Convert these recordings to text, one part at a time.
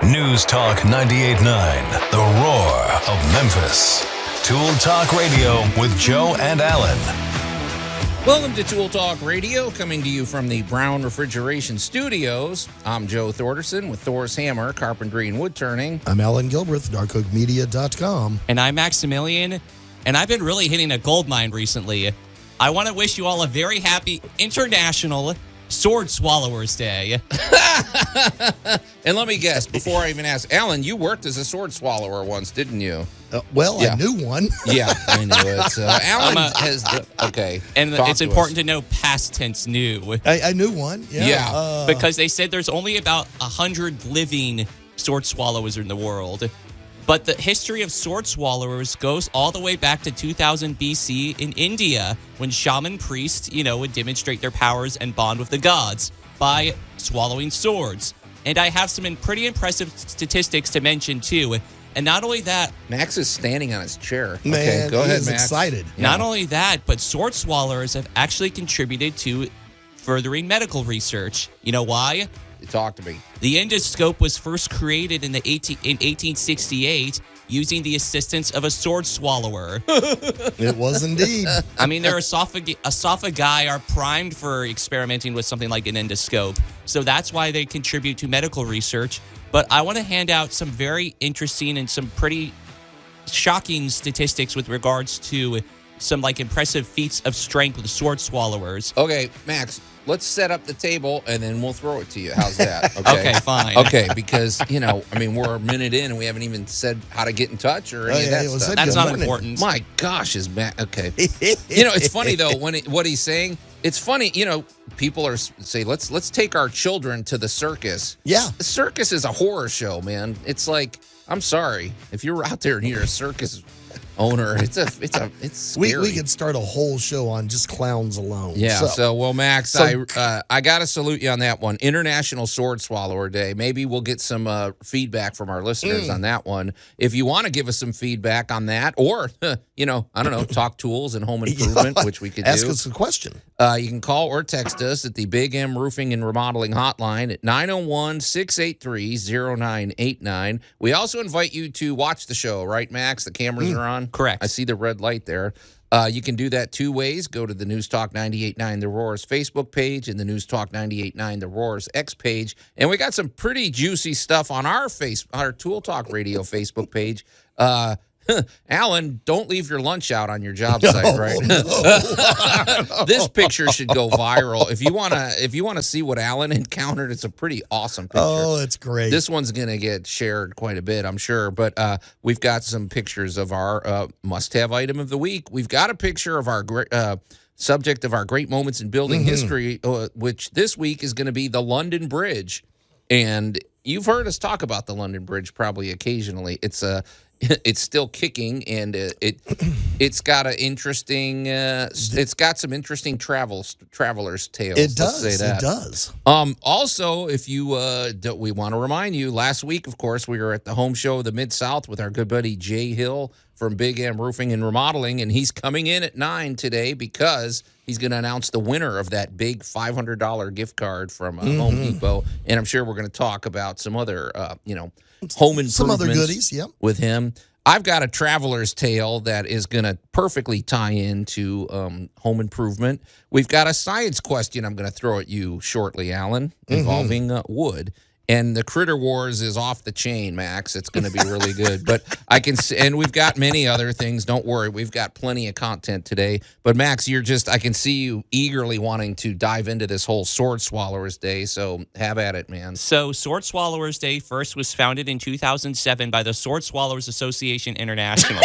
News Talk 98.9, the roar of Memphis. Tool Talk Radio with Joe and Allan. Welcome to Tool Talk Radio, coming to you from the Brown Refrigeration Studios. I'm Joe Thorderson with Thor's Hammer, Carpentry and Wood Turning. I'm Allan Gilbreth, darkhookmedia.com. And I'm Maximilian, and I've been really hitting a gold mine recently. I want to wish you all a very happy International Sword Swallowers Day. And let me guess, before I even ask, Allan, you worked as a sword swallower once, didn't you? I knew one. Yeah, I knew it. Allan has okay. And it's important to know past tense knew. I knew one. Yeah. Because they said there's only about 100 living sword swallowers in the world. But the history of sword swallowers goes all the way back to 2000 BC in India, when shaman priests, would demonstrate their powers and bond with the gods by swallowing swords. And I have some pretty impressive statistics to mention, too. And not only that... Max is standing on his chair. Man, okay, go ahead, he's Max. Excited. Not only that, but sword swallowers have actually contributed to furthering medical research. You know why? Talk to me. The endoscope was first created in 1868 using the assistance of a sword swallower. It was indeed. I mean, their esophagi are primed for experimenting with something like an endoscope. So that's why they contribute to medical research. But I want to hand out some very interesting and some pretty shocking statistics with regards to some impressive feats of strength with sword swallowers. Okay, Max, let's set up the table and then we'll throw it to you. How's that? Okay, fine. Okay, because, we're a minute in and we haven't even said how to get in touch or any of that stuff. That's not important. My gosh, is Max... Okay. It's funny, though, what he's saying. It's funny, people say, let's take our children to the circus. Yeah. The circus is a horror show, man. It's like, I'm sorry. If you're out there and you're a circus owner, it's scary. We could start a whole show on just clowns alone. Yeah. So Max, I got to salute you on that one. International Sword Swallower Day. Maybe we'll get some feedback from our listeners on that one. If you want to give us some feedback on that, or I don't know, talk tools and home improvement, which we could ask do. us a question. You can call or text us at the Big M Roofing and Remodeling Hotline at 901-683-0989. We also invite you to watch the show, right, Max? The cameras are on? Correct. I see the red light there. You can do that two ways. Go to the News Talk 98.9 The Roar's Facebook page and the News Talk 98.9 The Roar's X page. And we got some pretty juicy stuff on our Tool Talk Radio Facebook page. Allan, don't leave your lunch out on your job site, right? No. This picture should go viral. If you want to see what Allan encountered, it's a pretty awesome picture. Oh, it's great. This one's going to get shared quite a bit, I'm sure. But we've got some pictures of our must-have item of the week. We've got a picture of our subject of our great moments in building history, which this week is going to be the London Bridge. And you've heard us talk about the London Bridge probably occasionally. It's still kicking, and it's got an interesting. It's got some interesting travelers' tales. It does. Let's say that. It does. Also, if you we want to remind you, last week, of course, we were at the home show of the Mid-South with our good buddy Jay Hill from Big M Roofing and Remodeling, and he's coming in at 9 today because he's going to announce the winner of that big $500 gift card from Home Depot, and I'm sure we're going to talk about some other home improvements, some other goodies, with him. I've got a traveler's tale that is going to perfectly tie into home improvement. We've got a science question I'm going to throw at you shortly, Allan, involving wood. And the Critter Wars is off the chain, Max. It's going to be really good. But and we've got many other things. Don't worry. We've got plenty of content today. But Max, I can see you eagerly wanting to dive into this whole Sword Swallowers Day. So have at it, man. So Sword Swallowers Day first was founded in 2007 by the Sword Swallowers Association International.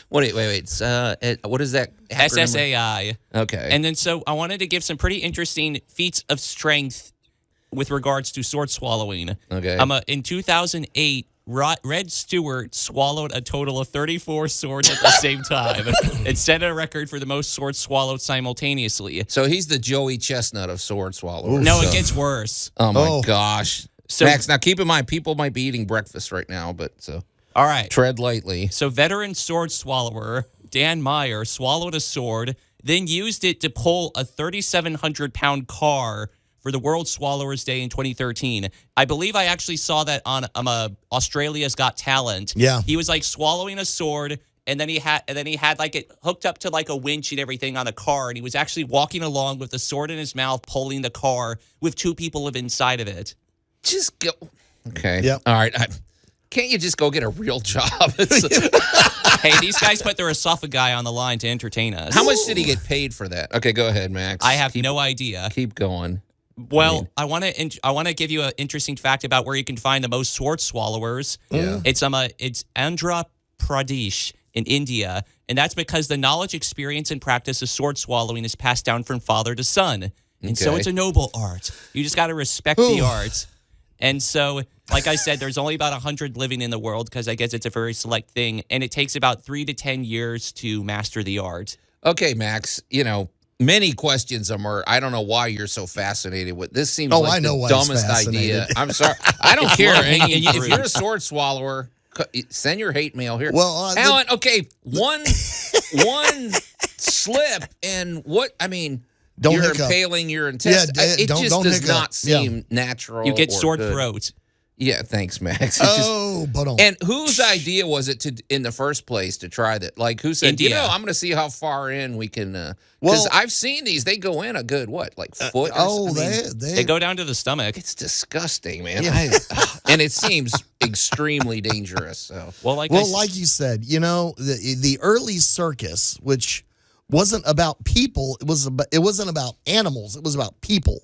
Wait. What is that acronym? SSAI. Okay. And then so I wanted to give some pretty interesting feats of strength with regards to sword swallowing. Okay. In 2008, Red Stewart swallowed a total of 34 swords at the same time and set a record for the most swords swallowed simultaneously. So he's the Joey Chestnut of sword swallowers. No, it gets worse. Oh, my gosh. So, Max, now keep in mind, people might be eating breakfast right now, but so all right. Tread lightly. So veteran sword swallower Dan Meyer swallowed a sword, then used it to pull a 3,700-pound car for for the World Swallowers Day in 2013. I believe I actually saw that on Australia's Got Talent. Yeah. He was like swallowing a sword, and then he had like it hooked up to like a winch and everything on a car, and he was actually walking along with the sword in his mouth, pulling the car with 2 people inside of it. Just go. Okay. Yep. All right. Can't you just go get a real job? Hey, these guys put their esophagus on the line to entertain us. How much did he get paid for that? Okay, go ahead, Max. I have no idea. Keep going. Well, I want to give you an interesting fact about where you can find the most sword swallowers. Yeah. It's Andhra Pradesh in India, and that's because the knowledge, experience, and practice of sword swallowing is passed down from father to son. And so Okay. it's a noble art. You just got to respect the art. And so, like I said, there's only about 100 living in the world because I guess it's a very select thing, and it takes about 3 to 10 years to master the art. Okay, Max, many questions are. I don't know why you're so fascinated with this. Seems Oh, like I know the why he's dumbest idea. fascinated. I'm sorry. I don't care. low-hanging If fruit. you're a sword swallower, send your hate mail here. Well, Allan, okay, one slip and what, I mean, Don't you're hiccup. impaling your intestine. Yeah, It don't just does hiccup. not seem natural. You get or sword good. throat. Yeah, thanks, Max. It just- And whose idea was it to, in the first place, to try that? Like, who said, India. I'm going to see how far in we can. Because Well- I've seen these. They go in a good, foot? Or, I mean, They go down to the stomach. it's disgusting, man. And it seems extremely dangerous. So, Like you said, the early circus, which wasn't about people, it wasn't about animals, it was about people.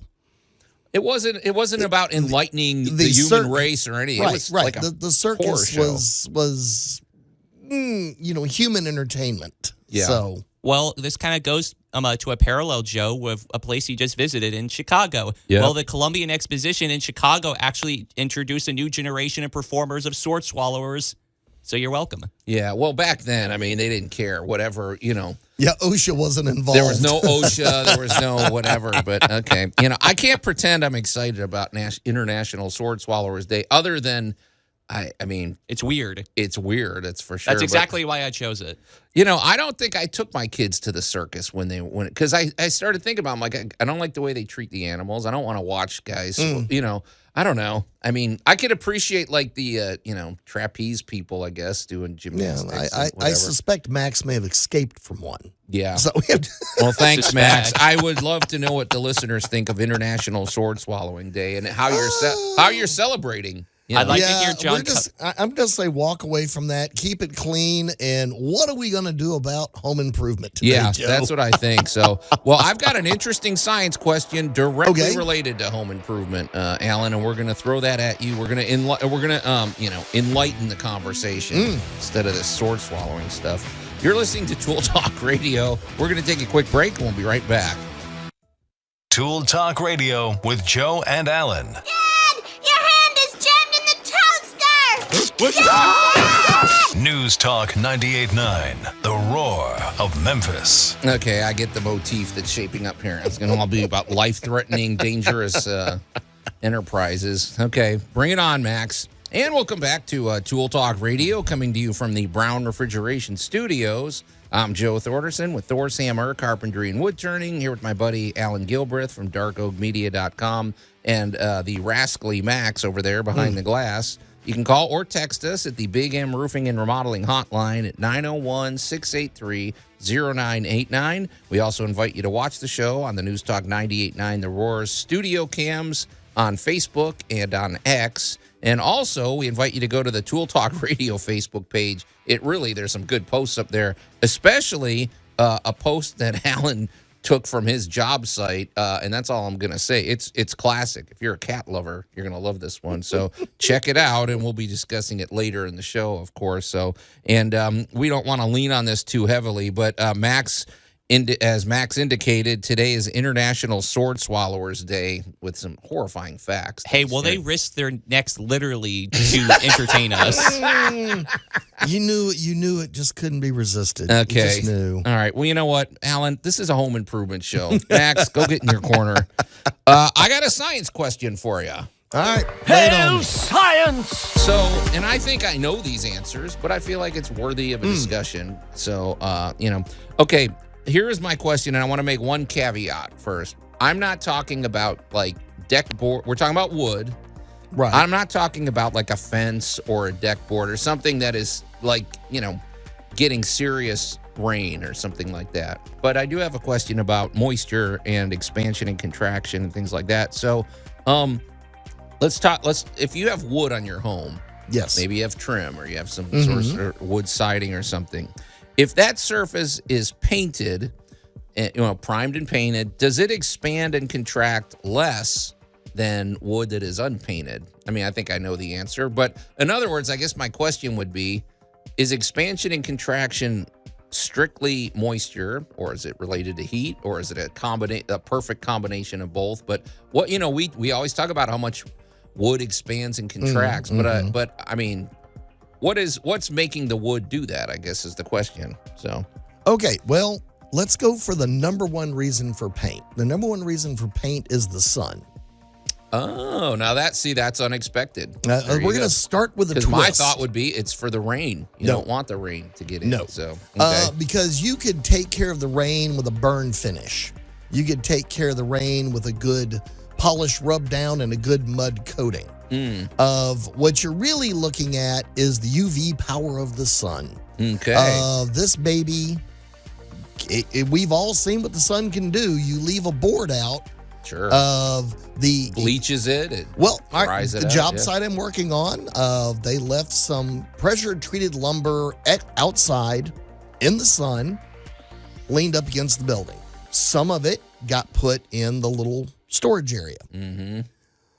it wasn't about enlightening the human race or anything. It was like a the circus horror show. was human entertainment. Yeah. So Well, this kind of goes to a parallel, Joe, with a place you just visited in Chicago. Yeah. Well, the Columbian Exposition in Chicago actually introduced a new generation of performers of sword swallowers. So you're welcome. Yeah, well, back then, I mean, they didn't care. Whatever, yeah, OSHA wasn't involved. There was no OSHA. There was no whatever. But okay, I can't pretend I'm excited about International Sword Swallowers Day. Other than, I mean, It's weird. it's weird. It's for sure. That's exactly why I chose it. But, I don't think I took my kids to the circus because I started thinking about. I'm like, I don't like the way they treat the animals. I don't want to watch guys. I don't know. I mean, I could appreciate the trapeze people, I guess, doing Yeah, gymnastics. I and whatever. suspect Max may have escaped from one. Yeah. So we have to, Well, thanks, Max. Suspect. I would love to know what the listeners think of International Sword Swallowing Day and how you're celebrating. I'd like to yeah, hear John. I'm going to say walk away from that, keep it clean, and what are we going to do about home improvement today, Yeah, Joe? that's what I think. So, well, I've got an interesting science question directly Okay. related to home improvement, Allan, and we're going to throw that at you. We're going to enlighten the conversation instead of this sword swallowing stuff. You're listening to Tool Talk Radio. We're going to take a quick break, and we'll be right back. Tool Talk Radio with Joe and Allan. Dad, your hand is jammed in the toaster! News Talk 98.9, the roar of Memphis. Okay, I get the motif that's shaping up here. It's going to all be about life-threatening, dangerous enterprises. Okay, bring it on, Max. And welcome back to Tool Talk Radio, coming to you from the Brown Refrigeration Studios. I'm Joe Thorderson with Thor's Hammer, Carpentry and Wood Turning, here with my buddy Allan Gilbreth from darkoakmedia.com and the rascally Max over there behind the glass. You can call or text us at the Big M Roofing and Remodeling Hotline at 901-683-0989. We also invite you to watch the show on the News Talk 98.9 The Roar's studio cams on Facebook and on X. And also, we invite you to go to the Tool Talk Radio Facebook page. There's some good posts up there, especially a post that Allan took from his job site, and that's all I'm going to say. It's classic. If you're a cat lover, you're going to love this one. So check it out, and we'll be discussing it later in the show, of course. So, and we don't want to lean on this too heavily, but as Max indicated, today is International Sword Swallowers Day with some horrifying facts. Hey, well, they risked their necks literally to entertain us. You knew it just couldn't be resisted. Okay. You just knew. All right. Well, you know what, Allan? This is a home improvement show. Max, go get in your corner. I got a science question for you. All right. lay it on. So, and I think I know these answers, but I feel like it's worthy of a discussion. So, okay. here's my question, and I want to make one caveat first. I'm not talking about like deck board. We're talking about wood. Right. I'm not talking about like a fence or a deck board or something that is like, getting serious rain or something like that. But I do have a question about moisture and expansion and contraction and things like that. So, if you have wood on your home, Yes. maybe you have trim or you have some sort of wood siding or something. If that surface is painted, primed and painted, does it expand and contract less than wood that is unpainted? I mean, I think I know the answer, but in other words, I guess my question would be, is expansion and contraction strictly moisture, or is it related to heat, or is it a perfect combination of both? But what, we always talk about how much wood expands and contracts, but I mean, what's making the wood do that, I guess, is the question. So, Okay, well, let's go for the number one reason for paint. The number one reason for paint is the sun. oh, now that's unexpected. We're going to start with a twist. My thought would be it's for the rain. You No. don't want the rain to get in. No. So, okay. Because you could take care of the rain with a burn finish. You could take care of the rain with a good polish rub down and a good mud coating. Of what you're really looking at is the UV power of the sun. Okay. This baby, we've all seen what the sun can do. You leave a board out Sure. of the Bleaches it. Dries it the out, job yeah. site I'm working on, they left some pressure-treated lumber outside in the sun, leaned up against the building. Some of it got put in the little storage area. Mm-hmm.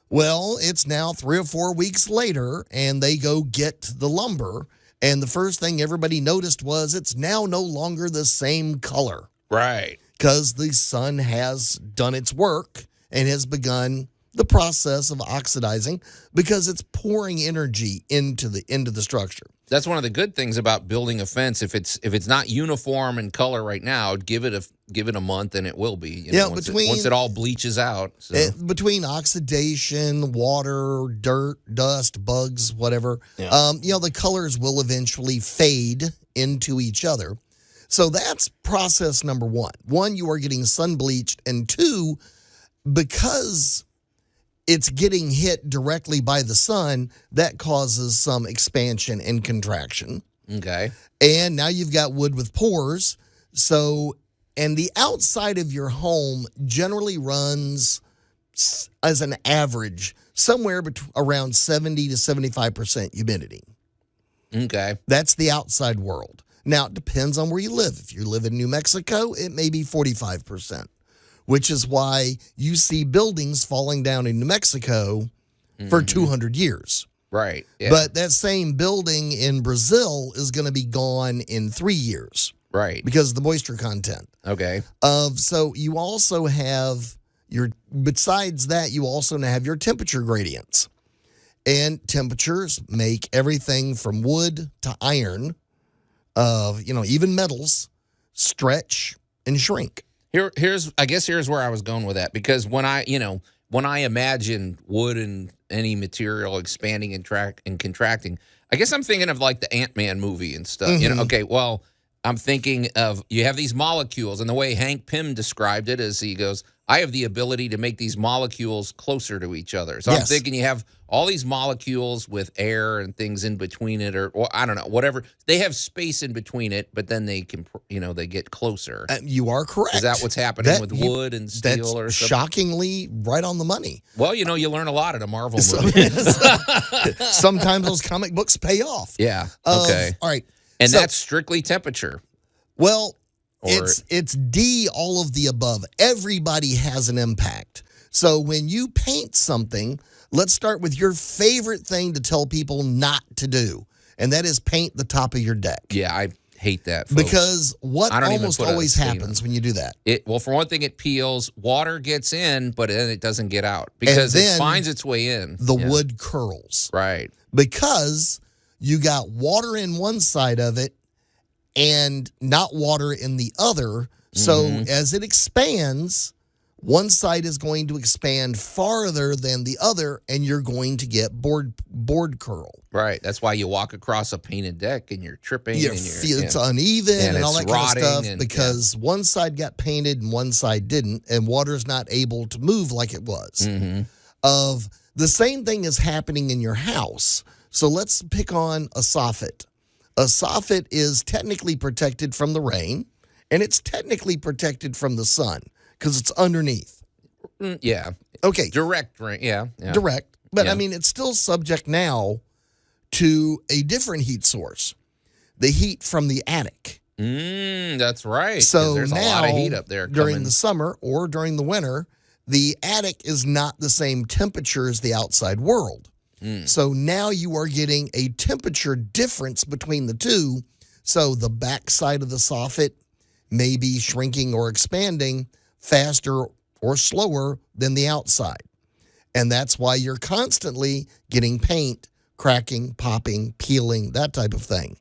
Well, it's now 3 or 4 weeks later, and they go get the lumber, and the first thing everybody noticed was it's now no longer the same color. Right. Because the sun has done its work and has begun the process of oxidizing because it's pouring energy into the structure. That's one of the good things about building a fence. If it's not uniform in color right now, give it a month and it will be. Once it all bleaches out. So. Between oxidation, water, dirt, dust, bugs, whatever, the colors will eventually fade into each other. So that's process number one. One, you are getting sun bleached, and two, because it's getting hit directly by the sun, that causes some expansion and contraction. Okay. And now you've got wood with pores. So, and the outside of your home generally runs, as an average, somewhere around 70 to 75% humidity. Okay. That's the outside world. Now, it depends on where you live. If you live in New Mexico, it may be 45%, which is why you see buildings falling down in New Mexico for 200 years. Right. Yeah. But that same building in Brazil is going to be gone in 3 years. Right. Because of the moisture content. Okay. So you also have besides that, you also have your temperature gradients. And temperatures make everything from wood to iron, even metals, stretch and shrink. Here's where I was going with that, because when I imagine wood and any material expanding and contracting, I guess I'm thinking of like the Ant-Man movie and stuff. Mm-hmm. Okay, well, I'm thinking of, you have these molecules, and the way Hank Pym described it is, he goes, I have the ability to make these molecules closer to each other. So Yes. I'm thinking you have all these molecules with air and things in between it, or I don't know, whatever. They have space in between it, but then they can, they get closer. You are correct. Is that what's happening with wood and steel that's or something? shockingly right on the money. Well, you learn a lot in a Marvel movie. Sometimes those comic books pay off. Yeah. Okay. All right. And So- that's strictly temperature. Well, Or- it's D, all of the above. Everybody has an impact. So when you paint something, let's start with your favorite thing to tell people not to do, and that is paint the top of your deck. Yeah, I hate that, folks. Because what I don't even almost put a always stain on happens when you do that? Well, for one thing, it peels. Water gets in, but then it doesn't get out because And it then finds its way in. The Yeah. wood curls. Right. Because you got water in one side of it and not water in the other. So as it expands, one side is going to expand farther than the other, and you're going to get board curl. Right. That's why you walk across a painted deck and you're tripping. It's uneven and all that kind of stuff because one side got painted and one side didn't, and water's not able to move like it was. Of the same thing is happening in your house. So let's pick on a soffit. A soffit is technically protected from the rain, and it's technically protected from the sun because it's underneath. Yeah. Okay. Direct rain. Yeah. Direct. But, Yeah. I mean, it's still subject now to a different heat source, the heat from the attic. That's right. 'Cause So there's now, a lot of heat up there during the summer or during the winter, the attic is not the same temperature as the outside world. So now you are getting a temperature difference between the two. So the backside of the soffit may be shrinking or expanding faster or slower than the outside. And that's why you're constantly getting paint, cracking, popping, peeling, that type of thing.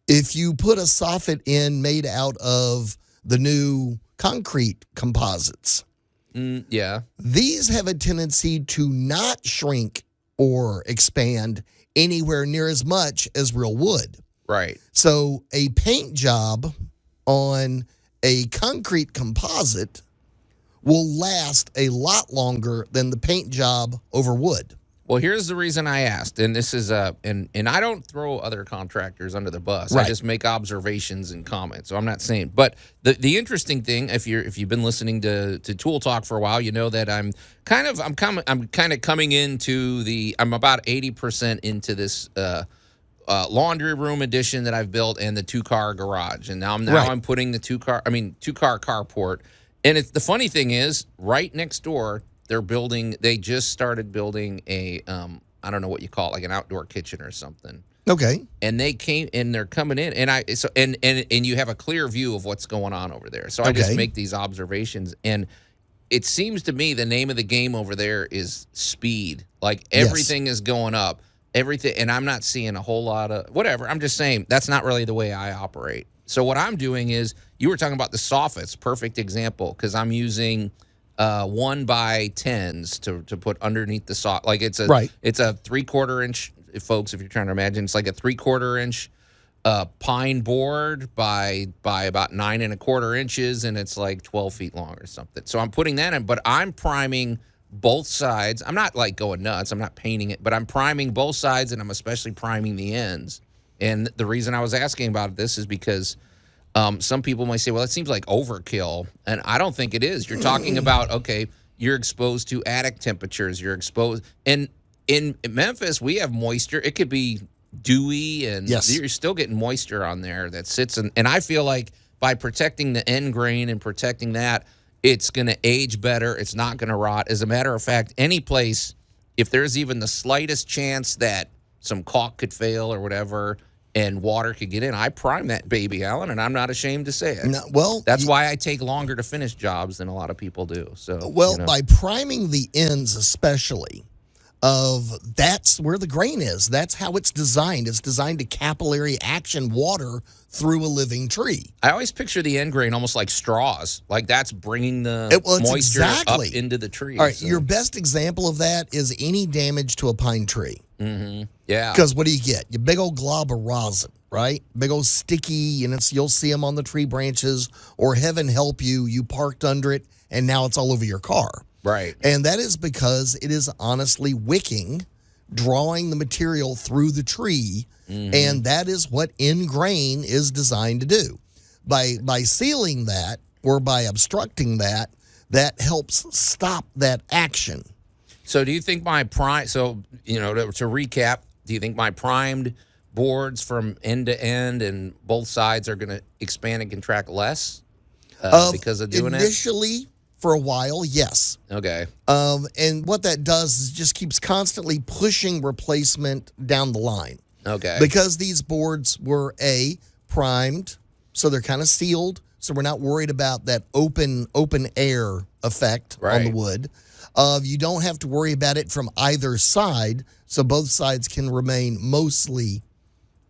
If you put a soffit in made out of the new concrete composites, these have a tendency to not shrink or expand anywhere near as much as real wood. Right. So a paint job on a concrete composite will last a lot longer than the paint job over wood. Well, here's the reason I asked, and this is and I don't throw other contractors under the bus. Right. I just make observations and comments. So I'm not saying, but the interesting thing, if you've been listening to Tool Talk for a while, you know that I'm kind of coming into I'm about 80% into this laundry room addition that I've built and the 2-car garage, and now I'm putting the 2-car carport. And the funny thing is, right next door, they just started building a, I don't know what you call it, like an outdoor kitchen or something. Okay. And they're coming in, and you have a clear view of what's going on over there. So I just make these observations, and it seems to me the name of the game over there is speed. Like everything is going up, everything, and I'm not seeing a whole lot of whatever. I'm just saying that's not really the way I operate. So what I'm doing is, you were talking about the soffits, perfect example, because I'm using 1x10s to put underneath the soffit. Like it's a 3/4 inch, folks. If you're trying to imagine, it's like a 3/4 inch pine board by about 9 1/4 inches, and it's like 12 feet long or something. So I'm putting that in, but I'm priming both sides. I'm not like going nuts. I'm not painting it, but I'm priming both sides, and I'm especially priming the ends. And the reason I was asking about this is because some people might say, well, it seems like overkill. And I don't think it is. You're talking about, okay, you're exposed to attic temperatures. You're exposed. And in Memphis, we have moisture. It could be dewy, and you're still getting moisture on there that sits. And I feel like by protecting the end grain and protecting that, it's going to age better. It's not going to rot. As a matter of fact, any place, if there's even the slightest chance that some caulk could fail or whatever, and water could get in, I prime that baby, Allan, and I'm not ashamed to say it. No, that's why I take longer to finish jobs than a lot of people do. So, by priming the ends especially, that's where the grain is. That's how it's designed. It's designed to capillary action water through a living tree. I always picture the end grain almost like straws. Like that's bringing the moisture up into the tree. All right, your best example of that is any damage to a pine tree. Mm-hmm. Yeah. Because what do you get? Your big old glob of rosin, right? Big old sticky, and you'll see them on the tree branches, or heaven help you, you parked under it, and now it's all over your car. Right. And that is because it is honestly wicking, drawing the material through the tree, and that is what end grain is designed to do. By sealing that or by obstructing that, that helps stop that action. So do you think my prime? So to recap, do you think my primed boards from end to end and both sides are going to expand and contract less because of doing initially, for a while, yes. Okay. And what that does is just keeps constantly pushing replacement down the line. Okay. Because these boards were primed, so they're kind of sealed, so we're not worried about that open air effect on the wood. You don't have to worry about it from either side, so both sides can remain mostly.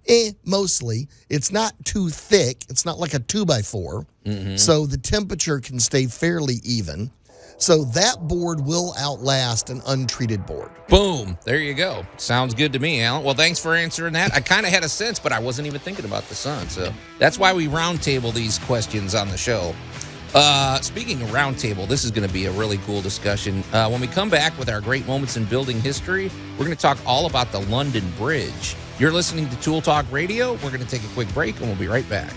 It's not too thick. It's not like a 2x4, so the temperature can stay fairly even. So that board will outlast an untreated board. Boom. There you go. Sounds good to me, Alan. Well, thanks for answering that. I kind of had a sense, but I wasn't even thinking about the sun. So that's why we roundtable these questions on the show. Speaking of roundtable, this is going to be a really cool discussion. When we come back with our great moments in building history, we're going to talk all about the London Bridge. You're listening to Tool Talk Radio. We're going to take a quick break, and we'll be right back.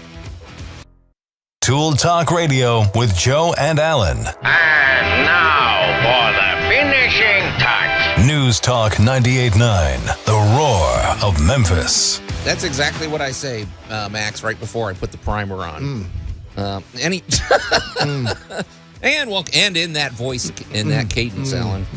Tool Talk Radio with Joe and Allan. And now for the finishing touch. News Talk 98.9, the roar of Memphis. That's exactly what I say, Max, right before I put the primer on. And in that voice, in that cadence, Allan.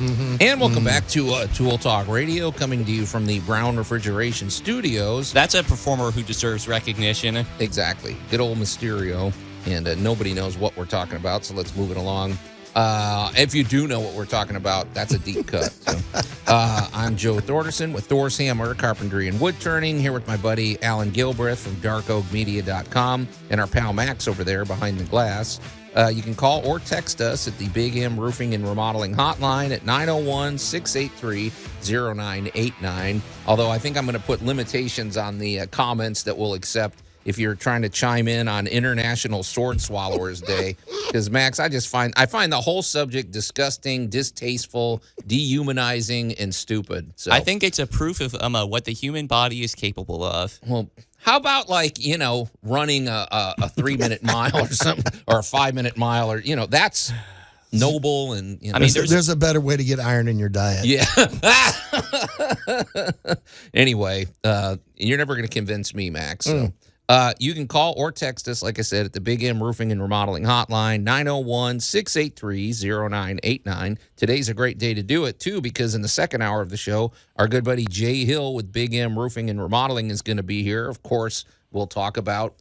And welcome back to Tool Talk Radio, coming to you from the Brown Refrigeration Studios. That's a performer who deserves recognition. Exactly. Good old Mysterio. And nobody knows what we're talking about, so let's move it along. If you do know what we're talking about, that's a deep cut. So, I'm Joe Thorderson with Thor's Hammer, Carpentry and Wood Turning, here with my buddy Allan Gilbreth from darkoakmedia.com and our pal Max over there behind the glass. You can call or text us at the Big M Roofing and Remodeling Hotline at 901-683-0989. Although I think I'm going to put limitations on the comments that we'll accept if you're trying to chime in on International Sword Swallowers Day. Because, Max, I find the whole subject disgusting, distasteful, dehumanizing, and stupid. So I think it's a proof of what the human body is capable of. Well, how about, running a 3-minute mile or something, or a 5-minute mile, or, that's noble. And, I mean, there's a better way to get iron in your diet. Yeah. Anyway, you're never going to convince me, Max. So. You can call or text us, like I said, at the Big M Roofing and Remodeling Hotline, 901-683-0989. Today's a great day to do it, too, because in the second hour of the show, our good buddy Jay Hill with Big M Roofing and Remodeling is going to be here. Of course, we'll talk about,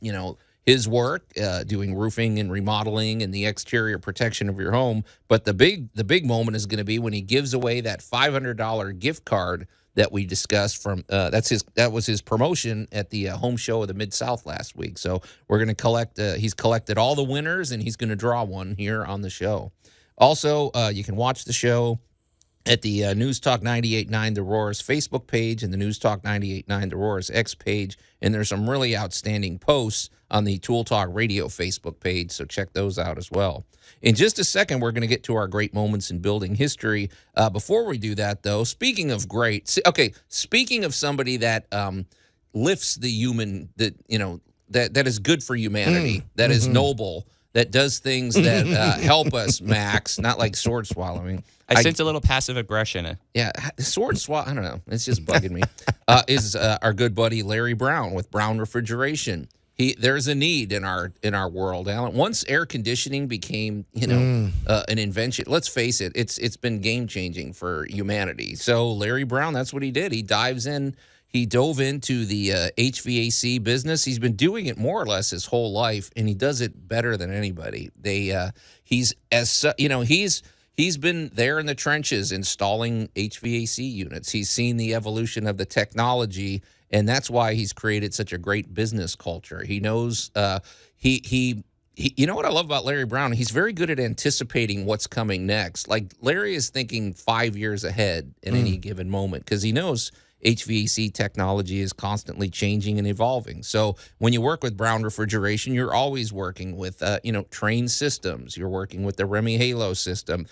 his work, doing roofing and remodeling and the exterior protection of your home. But the big moment is going to be when he gives away that $500 gift card that we discussed from that was his promotion at the home show of the Mid-South last week. So we're going to collect, he's collected all the winners, and he's going to draw one here on the show. Also, you can watch the show at the News Talk 98.9 The Roar's Facebook page and the News Talk 98.9 The Roar's X page. And there's some really outstanding posts on the Tool Talk Radio Facebook page, so check those out as well. In just a second, we're going to get to our great moments in building history. Before we do that, though, speaking of somebody that lifts the human, that is good for humanity, that is noble, that does things that help us, Max, not like sword swallowing. I sense a little passive aggression. Yeah, sword swallow. I don't know. It's just bugging me. Is our good buddy Larry Brown with Brown Refrigeration. There's a need in our world, Allan. Once air conditioning became, an invention, let's face it, it's been game changing for humanity. So Larry Brown, that's what he did. He dove into the HVAC business. He's been doing it more or less his whole life, and he does it better than anybody. He's been there in the trenches installing HVAC units. He's seen the evolution of the technology. And that's why he's created such a great business culture. He knows he you know what I love about Larry Brown? He's very good at anticipating what's coming next. Like Larry is thinking 5 years ahead in any given moment because he knows HVAC technology is constantly changing and evolving. So when you work with Brown Refrigeration, you're always working with trained systems. You're working with the Remy Halo system,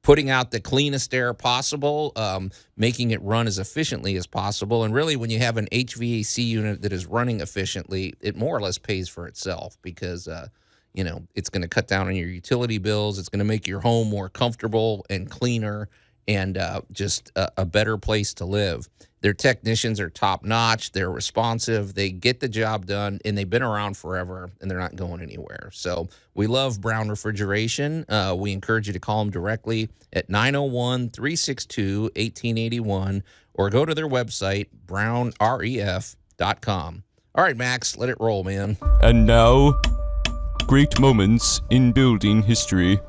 putting out the cleanest air possible, making it run as efficiently as possible. And really, when you have an HVAC unit that is running efficiently, it more or less pays for itself because, it's going to cut down on your utility bills. It's going to make your home more comfortable and cleaner and just a better place to live. Their technicians are top-notch. They're responsive. They get the job done, and they've been around forever, and they're not going anywhere. So we love Brown Refrigeration. We encourage you to call them directly at 901-362-1881 or go to their website, brownref.com. All right, Max, let it roll, man. And now, great moments in building history.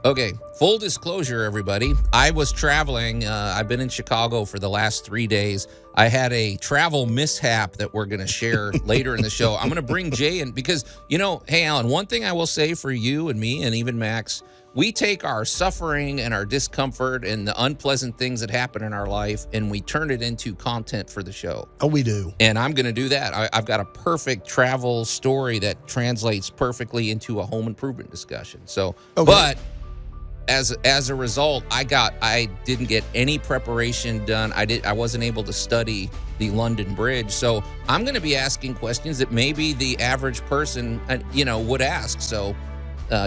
Okay, full disclosure, everybody. I was traveling. I've been in Chicago for the last 3 days. I had a travel mishap that we're going to share later in the show. I'm going to bring Jay in because, hey, Allan, one thing I will say for you and me and even Max, we take our suffering and our discomfort and the unpleasant things that happen in our life and we turn it into content for the show. Oh, we do. And I'm going to do that. I've got a perfect travel story that translates perfectly into a home improvement discussion. So, but as a result, I didn't get any preparation done. I wasn't able to study the London Bridge. So I'm going to be asking questions that maybe the average person, would ask. So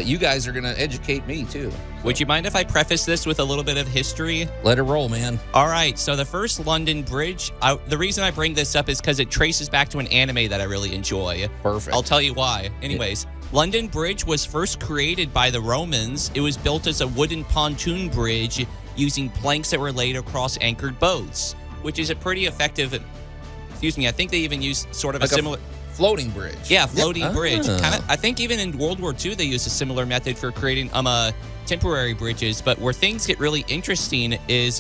you guys are going to educate me too. Would you mind if I preface this with a little bit of history? Let it roll, man. All right. So the first London Bridge, the reason I bring this up is because it traces back to an anime that I really enjoy. Perfect. I'll tell you why. Anyways, London Bridge was first created by the Romans. It was built as a wooden pontoon bridge using planks that were laid across anchored boats, which is a pretty effective. Excuse me. I think they even used sort of like a similar floating bridge. Yeah, floating bridge. I think even in World War II they used a similar method for creating temporary bridges. But where things get really interesting is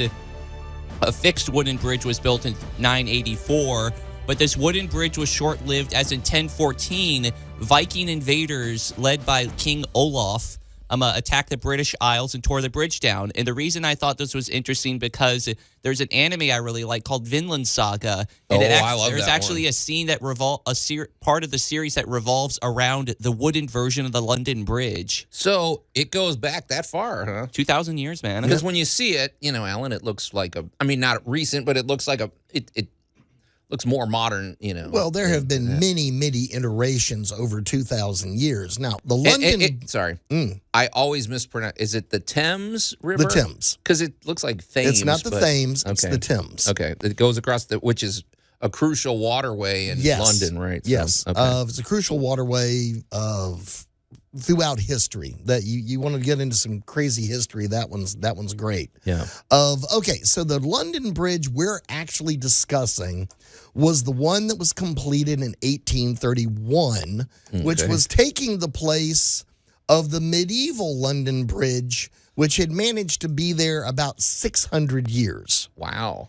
a fixed wooden bridge was built in 984. But this wooden bridge was short-lived, as in 1014, Viking invaders led by King Olaf attacked the British Isles and tore the bridge down. And the reason I thought this was interesting because there's an anime I really like called Vinland Saga. And I love there's that actually one. a scene that part of the series that revolves around the wooden version of the London Bridge. So it goes back that far, huh? 2,000 years, man. Because when you see it, Alan, it looks like not recent, but it looks like it looks more modern, Well, there have been many, many iterations over 2,000 years. Now, the London... sorry. I always mispronounce. Is it the Thames River? The Thames. Because it looks like Thames. It's not the Thames, it's the Thames. Okay. It goes across which is a crucial waterway in London, right? Yes. So, okay. It's a crucial waterway throughout history. That you want to get into some crazy history, that one's great. Yeah. So the London Bridge we're actually discussing was the one that was completed in 1831, which was taking the place of the medieval London Bridge, which had managed to be there about 600 years. Wow.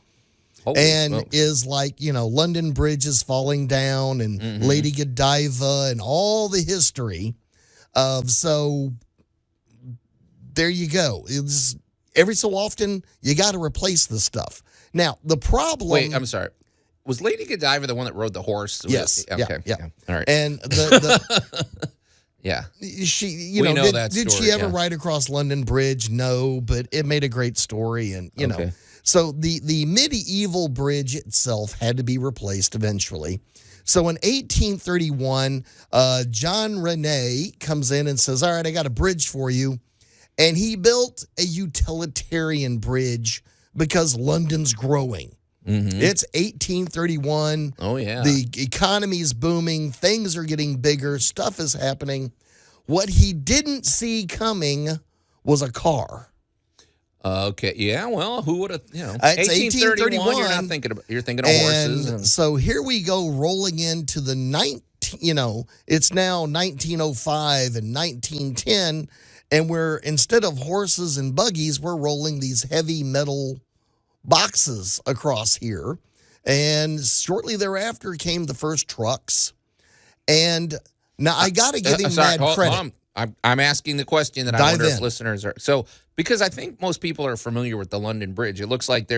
Is like, London Bridge is falling down and Lady Godiva and all the history. So there you go. It's, every so often, you got to replace this stuff. Now, the problem... Wait, I'm sorry. Was Lady Godiva the one that rode the horse? Yes. Okay. Yeah. All right. And yeah. She, we know that did story, she ever ride across London Bridge? No, but it made a great story. And, know. So the medieval bridge itself had to be replaced eventually. So in 1831, John Rene comes in and says, all right, I got a bridge for you. And he built a utilitarian bridge because London's growing. It's 1831. Oh, yeah. The economy is booming. Things are getting bigger. Stuff is happening. What he didn't see coming was a car. Okay. Yeah. Well, who would have? It's 1831. You're thinking of horses. And so here we go, rolling into the it's now 1905 and 1910, and instead of horses and buggies, we're rolling these heavy metal boxes across here. And shortly thereafter came the first trucks. And now I got to give him mad credit. Hold on. I'm asking the question that I wonder if listeners are. So, because I think most people are familiar with the London Bridge. It looks like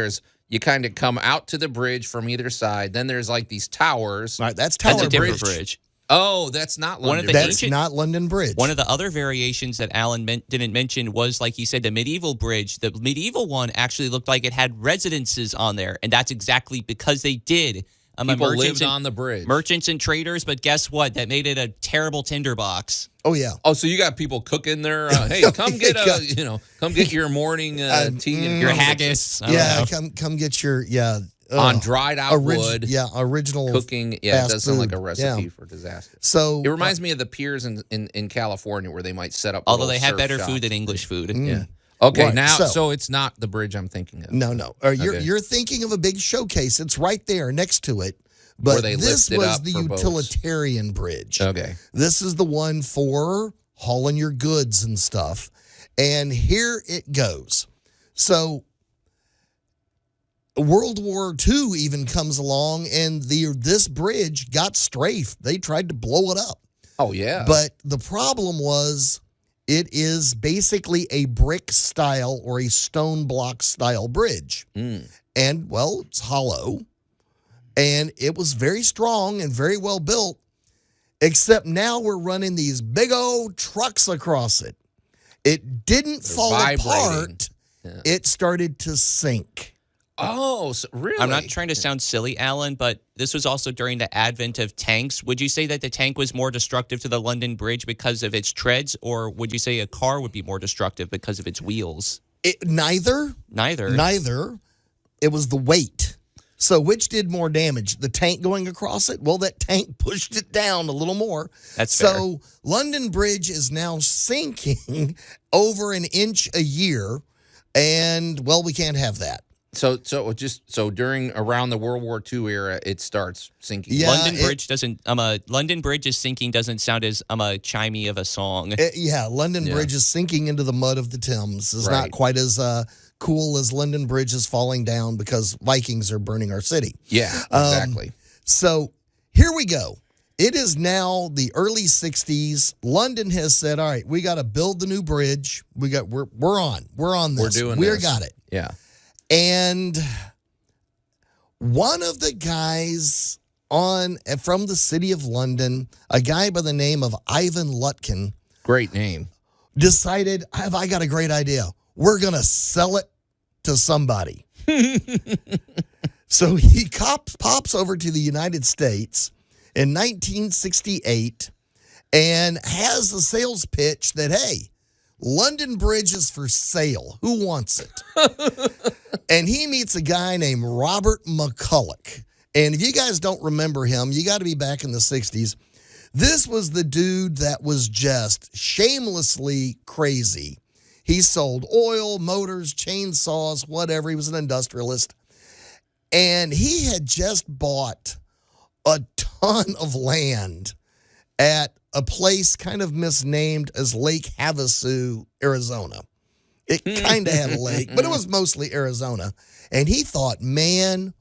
you kind of come out to the bridge from either side. Then there's like these towers. Right, that's Tower Bridge. Oh, that's not London Bridge. That's not London Bridge. One of the other variations that Allan didn't mention was, like he said, the medieval bridge. The medieval one actually looked like it had residences on there, and that's exactly because they did. People lived on the bridge. Merchants and traders, but guess what? That made it a terrible tinderbox. Oh, yeah. Oh, so you got people cooking there? Hey, come get come get your morning tea and your haggis. Come get your on dried out wood. Yeah, original cooking. Yeah, it does sound like a recipe for disaster. So it reminds me of the piers in California where they might set up. Although they have better food than English food. Yeah. Okay, right, now so it's not the bridge I'm thinking of. No. You're thinking of a big showcase. It's right there next to it. But this was the utilitarian bridge. Okay. This is the one for hauling your goods and stuff. And here it goes. So World War II even comes along, and this bridge got strafed. They tried to blow it up. Oh, yeah. But the problem was It is basically a brick style or a stone block style bridge. And, well, it's hollow. And it was very strong and very well built, except now we're running these big old trucks across it. It didn't fall apart. Yeah. It started to sink. Oh, so really? I'm not trying to sound silly, Alan, but this was also during the advent of tanks. Would you say that the tank was more destructive to the London Bridge because of its treads, or would you say a car would be more destructive because of its wheels? Neither. It was the weight. So which did more damage? The tank going across it? Well, that tank pushed it down a little more. That's fair. So London Bridge is now sinking over an inch a year, and, well, we can't have that. So during around the World War II era, it starts sinking. Yeah, London Bridge is sinking doesn't sound as chimey of a song. London Bridge is sinking into the mud of the Thames. It's not quite as cool as London Bridge is falling down because Vikings are burning our city. Yeah, exactly. So here we go. It is now the early 60s. London has said, all right, we got to build the new bridge. We're on this. We're doing We this. got it. Yeah. And one of the guys from the city of London, a guy by the name of Ivan Lutkin, great name, decided, I got a great idea. We're going to sell it to somebody. So he pops over to the United States in 1968 and has a sales pitch that, hey, London Bridge is for sale. Who wants it? And he meets a guy named Robert McCulloch. And if you guys don't remember him, you got to be back in the 60s. This was the dude that was just shamelessly crazy. He sold oil, motors, chainsaws, whatever. He was an industrialist. And he had just bought a ton of land at a place kind of misnamed as Lake Havasu, Arizona. It kind of had a lake, but it was mostly Arizona. And he thought, man,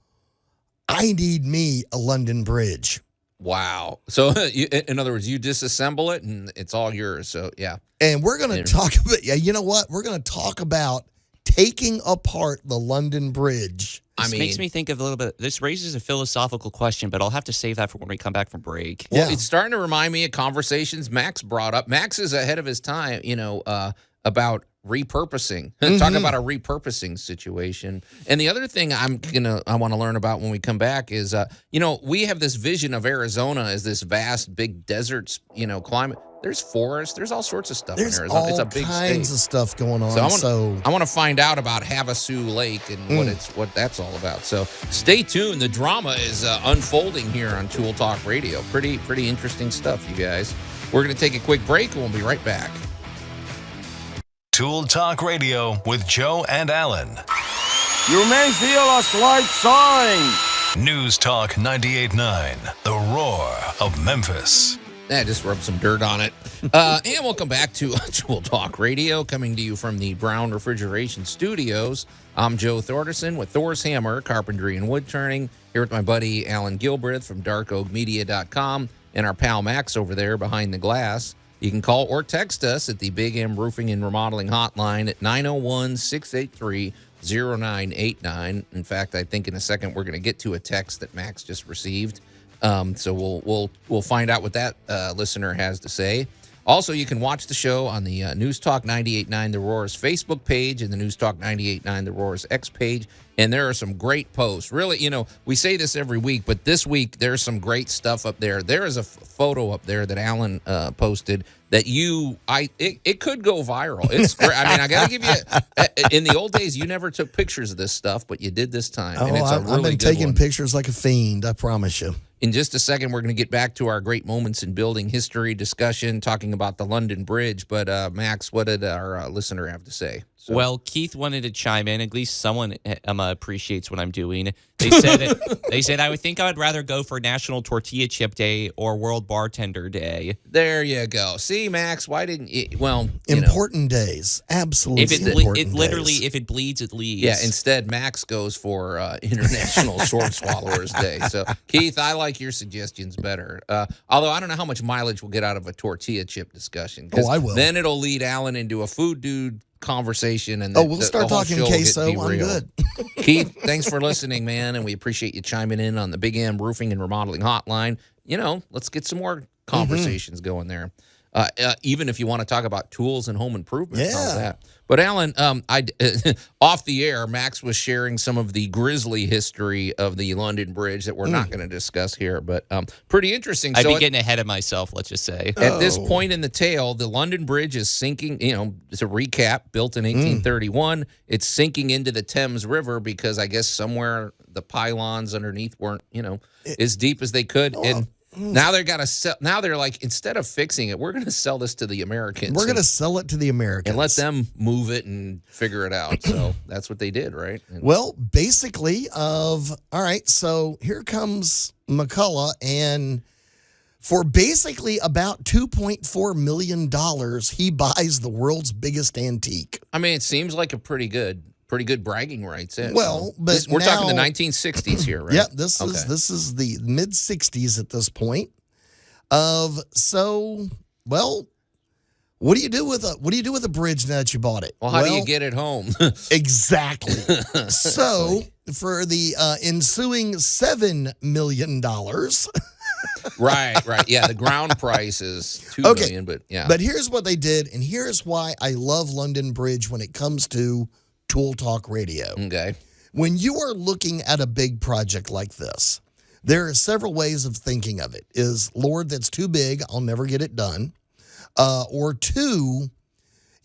I need me a London Bridge. Wow. So, in other words, you disassemble it and it's all yours. So, yeah. And we're going to talk about, you know what? We're going to talk about taking apart the London Bridge. This makes me think of a little bit. This raises a philosophical question, but I'll have to save that for when we come back from break. Well, it's starting to remind me of conversations Max brought up. Max is ahead of his time, about repurposing. Talk about a repurposing situation. And the other thing I want to learn about when we come back is, we have this vision of Arizona as this vast, big desert, climate. There's forests. There's all sorts of stuff in Arizona. It's a big state. All kinds of stuff going on. So I want to find out about Havasu Lake and what that's all about. So stay tuned. The drama is unfolding here on Tool Talk Radio. Pretty interesting stuff, you guys. We're going to take a quick break and we'll be right back. Tool Talk Radio with Joe and Allan. You may feel a slight sighing. News Talk 98.9, the roar of Memphis. Just rub some dirt on it. And welcome back to Tool Talk Radio, coming to you from the Brown Refrigeration Studios. I'm Joe Thorderson with Thor's Hammer, Carpentry and Wood Turning, here with my buddy Allan Gilbreth from darkoakmedia.com and our pal Max over there behind the glass. You can call or text us at the Big M Roofing and Remodeling Hotline at 901-683-0989. In fact, I think in a second we're going to get to a text that Max just received. So we'll find out what that listener has to say. Also, you can watch the show on the News Talk 98.9 The Roar's Facebook page and the News Talk 98.9 The Roar's X page. And there are some great posts. Really, we say this every week, but this week there's some great stuff up there. There is a photo up there that Allan posted that it could go viral. It's great. I mean, I got to give you, in the old days, you never took pictures of this stuff, but you did this time. Oh, and it's I've been taking pictures like a fiend, I promise you. In just a second, we're going to get back to our great moments in building history discussion, talking about the London Bridge. But, Max, what did our listener have to say? So. Well, Keith wanted to chime in. At least someone appreciates what I'm doing. They said I would think I would rather go for National Tortilla Chip Day or World Bartender Day. There you go. See, Max, why didn't you? Well, important days. Absolutely important days. If it bleeds, it leads. Yeah, instead, Max goes for International Sword Swallowers Day. So, Keith, I like your suggestions better. Although I don't know how much mileage we'll get out of a tortilla chip discussion. Oh, I will. Then it'll lead Allan into a food dude conversation. And we'll start talking queso. I'm good. Keith, thanks for listening, man, and we appreciate you chiming in on the Big M Roofing and Remodeling Hotline. Let's get some more conversations going there. Even if you want to talk about tools and home improvement. Yeah. All that. But Allan, off the air, Max was sharing some of the grisly history of the London Bridge that we're not going to discuss here, but pretty interesting. I'd be getting ahead of myself, let's just say. At this point in the tale, the London Bridge is sinking, it's a recap, built in 1831. It's sinking into the Thames River because I guess somewhere the pylons underneath weren't, as deep as they could. And now they're got to sell. Now they're like, instead of fixing it, we're going to sell this to the Americans. We're going to sell it to the Americans and let them move it and figure it out. So that's what they did, right? Well, basically, all right. So here comes McCullough, and for basically about $2.4 million, he buys the world's biggest antique. I mean, it seems like a pretty good bragging rights. Well, but we're talking the 1960s here, right? Yeah, this is the mid 60s at this point. What do you do with a bridge now that you bought it? Well, how do you get it home? Exactly. So for the ensuing $7 million. Right. Yeah, the ground price is $2 million, but yeah. But here's what they did, and here's why I love London Bridge when it comes to Tool Talk Radio. Okay. When you are looking at a big project like this, there are several ways of thinking of it. Is, Lord, that's too big, I'll never get it done. Or two,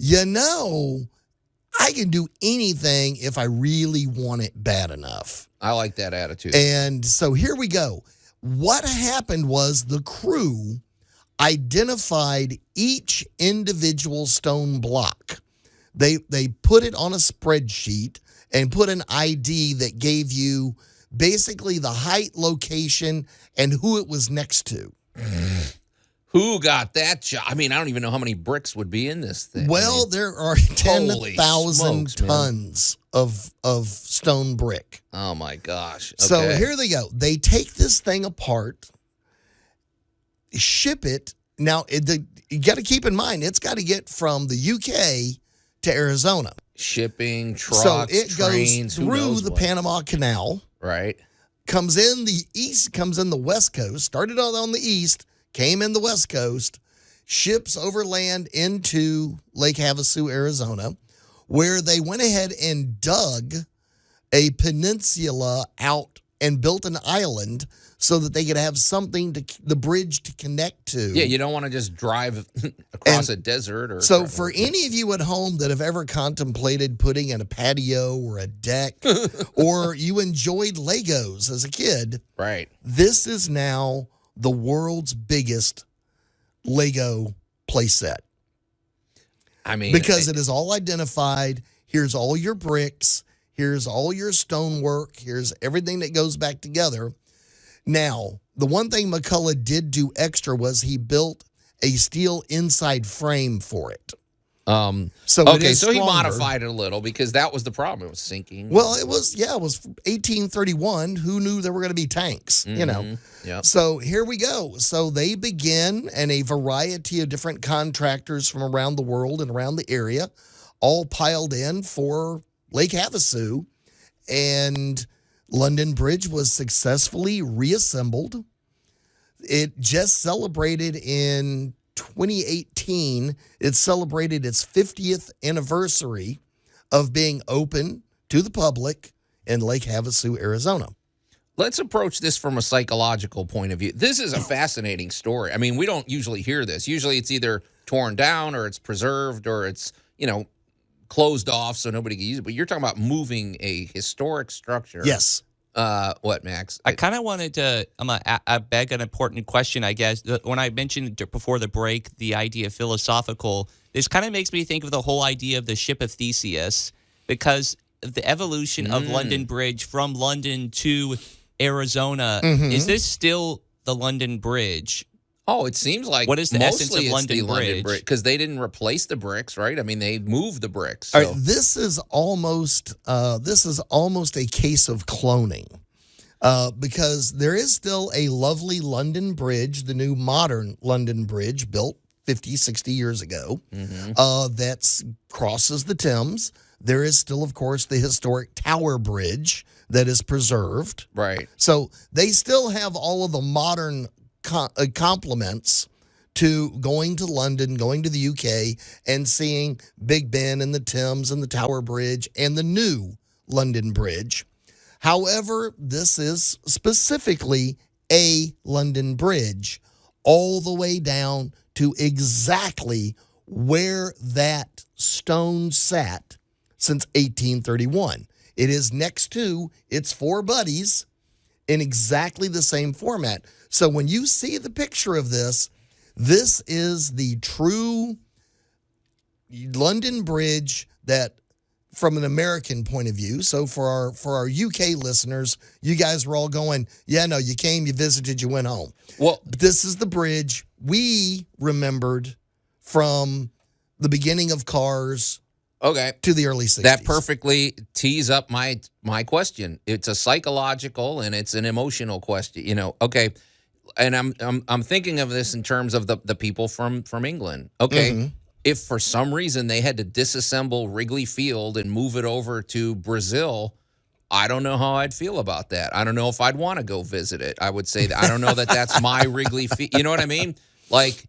I can do anything if I really want it bad enough. I like that attitude. And so here we go. What happened was the crew identified each individual stone block. They put it on a spreadsheet and put an ID that gave you basically the height, location, and who it was next to. Who got that job? I mean, I don't even know how many bricks would be in this thing. Well, there are 10,000 tons of stone brick. Oh, my gosh. Okay. So here they go. They take this thing apart, ship it. Now, you got to keep in mind, it's got to get from the UK to Arizona. Shipping, trucks, so it trains, goes through the Panama Canal. Right. Comes in the east, comes in the west coast, started on the east, came in the west coast, ships overland into Lake Havasu, Arizona, where they went ahead and dug a peninsula out and built an island so that they could have something the bridge to connect to. Yeah, you don't want to just drive across a desert. Or so for any of you at home that have ever contemplated putting in a patio or a deck, or you enjoyed Legos as a kid, right? This is now the world's biggest Lego playset. I mean, because it is all identified. Here's all your bricks. Here's all your stonework. Here's everything that goes back together. Now, the one thing McCullough did do extra was he built a steel inside frame for it. So he modified it a little because that was the problem. It was sinking. Well, it was 1831. Who knew there were going to be tanks, Yeah. So here we go. So they begin, and a variety of different contractors from around the world and around the area all piled in for Lake Havasu, and London Bridge was successfully reassembled. It just celebrated in 2018. It celebrated its 50th anniversary of being open to the public in Lake Havasu, Arizona. Let's approach this from a psychological point of view. This is a fascinating story. I mean, we don't usually hear this. Usually it's either torn down or it's preserved or it's, closed off so nobody can use it. But you're talking about moving a historic structure. Yes. What, Max? I kind of wanted to. I beg an important question, I guess. When I mentioned before the break the idea of philosophical, this kind of makes me think of the whole idea of the ship of Theseus, because the evolution of London Bridge from London to Arizona, is this still the London Bridge? Oh, it seems like what is the essence of London Bridge? Because they didn't replace the bricks, right? I mean, they moved the bricks. All So. right, this is almost a case of cloning, because there is still a lovely London Bridge, the new modern London Bridge built 50, 60 years ago, that crosses the Thames. There is still, of course, the historic Tower Bridge that is preserved. Right. So they still have all of the modern complements to going to London, going to the UK, and seeing Big Ben and the Thames and the Tower Bridge and the new London Bridge. However, this is specifically a London Bridge all the way down to exactly where that stone sat since 1831. It is next to its four buddies in exactly the same format. So when you see the picture of this, this is the true London Bridge that, from an American point of view, so for our UK listeners, you guys were all going, yeah, no, you came, you visited, you went home. Well, This is the bridge we remembered from the beginning of cars okay. to the early 60s. That perfectly tees up my question. It's a psychological and it's an emotional question. You know, okay. And I'm thinking of this in terms of the people from England. Okay. If for some reason they had to disassemble Wrigley Field and move it over to Brazil, I don't know how I'd feel about that. I don't know if I'd want to go visit it. I would say that I don't know that that's my Wrigley Field. You know what I mean? Like,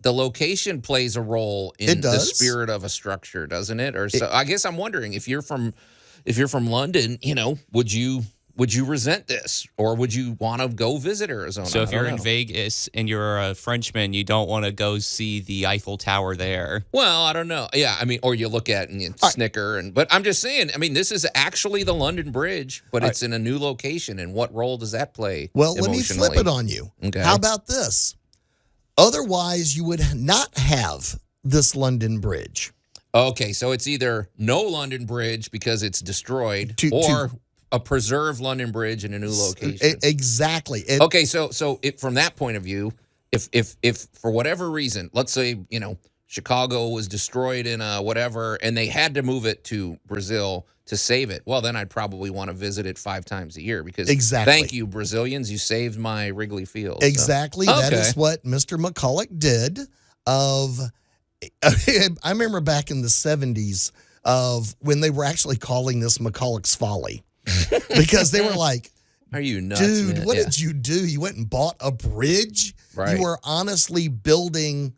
the location plays a role in the spirit of a structure, doesn't it? Or so I guess I'm wondering if you're from London, you know, would you resent this, or would you want to go visit Arizona? So if you're in Vegas and you're a Frenchman, you don't want to go see the Eiffel Tower there. Well, I don't know. Yeah, I mean, or you look at it and you snicker, but I'm just saying. I mean, this is actually the London Bridge, but it's in a new location, and what role does that play? Well, let me flip it on you. Okay. How about this? Otherwise, you would not have this London Bridge. Okay, so it's either no London Bridge because it's destroyed, or a preserved London Bridge in a new location. Exactly. Okay, so from that point of view, if for whatever reason, let's say, you know, Chicago was destroyed in whatever, and they had to move it to Brazil to save it, well, then I'd probably want to visit it 5 times a year because thank you, Brazilians, you saved my Wrigley Field. Exactly. So. That is what Mr. McCulloch did. I remember back in the 70s of when they were actually calling this McCulloch's Folly because they were like, are you nuts, dude, man? what did you do? You went and bought a bridge? Right. You were honestly building.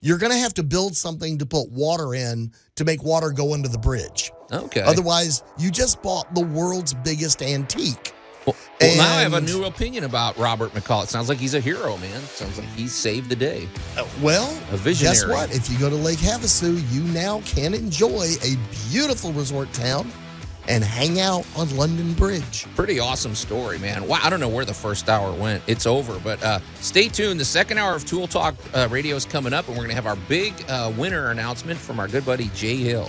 You're going to have to build something to put water in to make water go into the bridge. Okay. Otherwise, you just bought the world's biggest antique. Well, now I have a new opinion about Robert McCulloch. Sounds like he's a hero, man. Sounds like he saved the day. Well, a visionary. Guess what? If you go to Lake Havasu, you now can enjoy a beautiful resort town and hang out on London Bridge. Pretty awesome story, man. Wow, I don't know where the first hour went. It's over, but stay tuned. The second hour of Tool Talk Radio is coming up, and we're going to have our big winner announcement from our good buddy Jay Hill.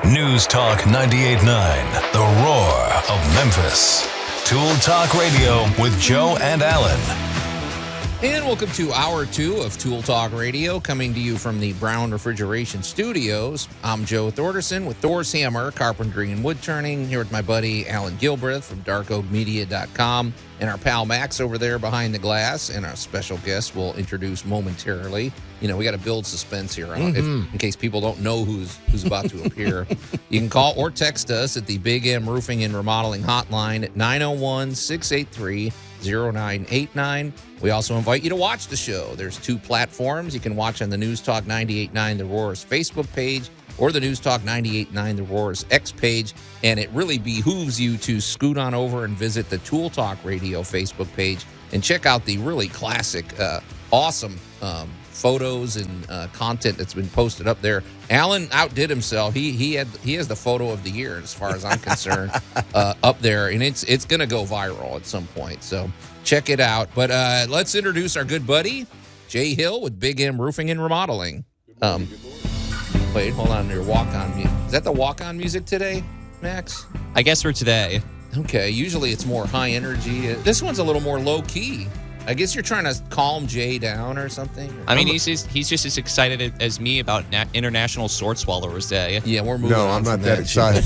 News Talk 98.9, the roar of Memphis. Tool Talk Radio with Joe and Allan. And welcome to Hour 2 of Tool Talk Radio, coming to you from the Brown Refrigeration Studios. I'm Joe Thorderson with Thor's Hammer, Carpentry and Wood Turning, here with my buddy Allan Gilbreth from darkoakmedia.com, and our pal Max over there behind the glass, and our special guest we'll introduce momentarily. You know, we got to build suspense here in case people don't know who's about to appear. You can call or text us at the Big M Roofing and Remodeling Hotline at 901-683-0989. We also invite you to watch the show. There's 2 platforms. You can watch on the News Talk 98.9 The Roar's Facebook page or the News Talk 98.9 The Roar's X page. And it really behooves you to scoot on over and visit the Tool Talk Radio Facebook page and check out the really classic, awesome photos and content that's been posted up there. Allan outdid himself. He has the photo of the year as far as I'm concerned up there, and it's gonna go viral at some point. So check it out. But let's introduce our good buddy Jay Hill with Big M Roofing and Remodeling. Wait, hold on. Your walk-on music. Is that the walk-on music today, Max? I guess for today. Okay. Usually it's more high energy. This one's a little more low-key. I guess you're trying to calm Jay down or something. I mean, he's just as excited as me about International Sword Swallowers Day. Yeah, we're moving on. No, I'm not from that excited.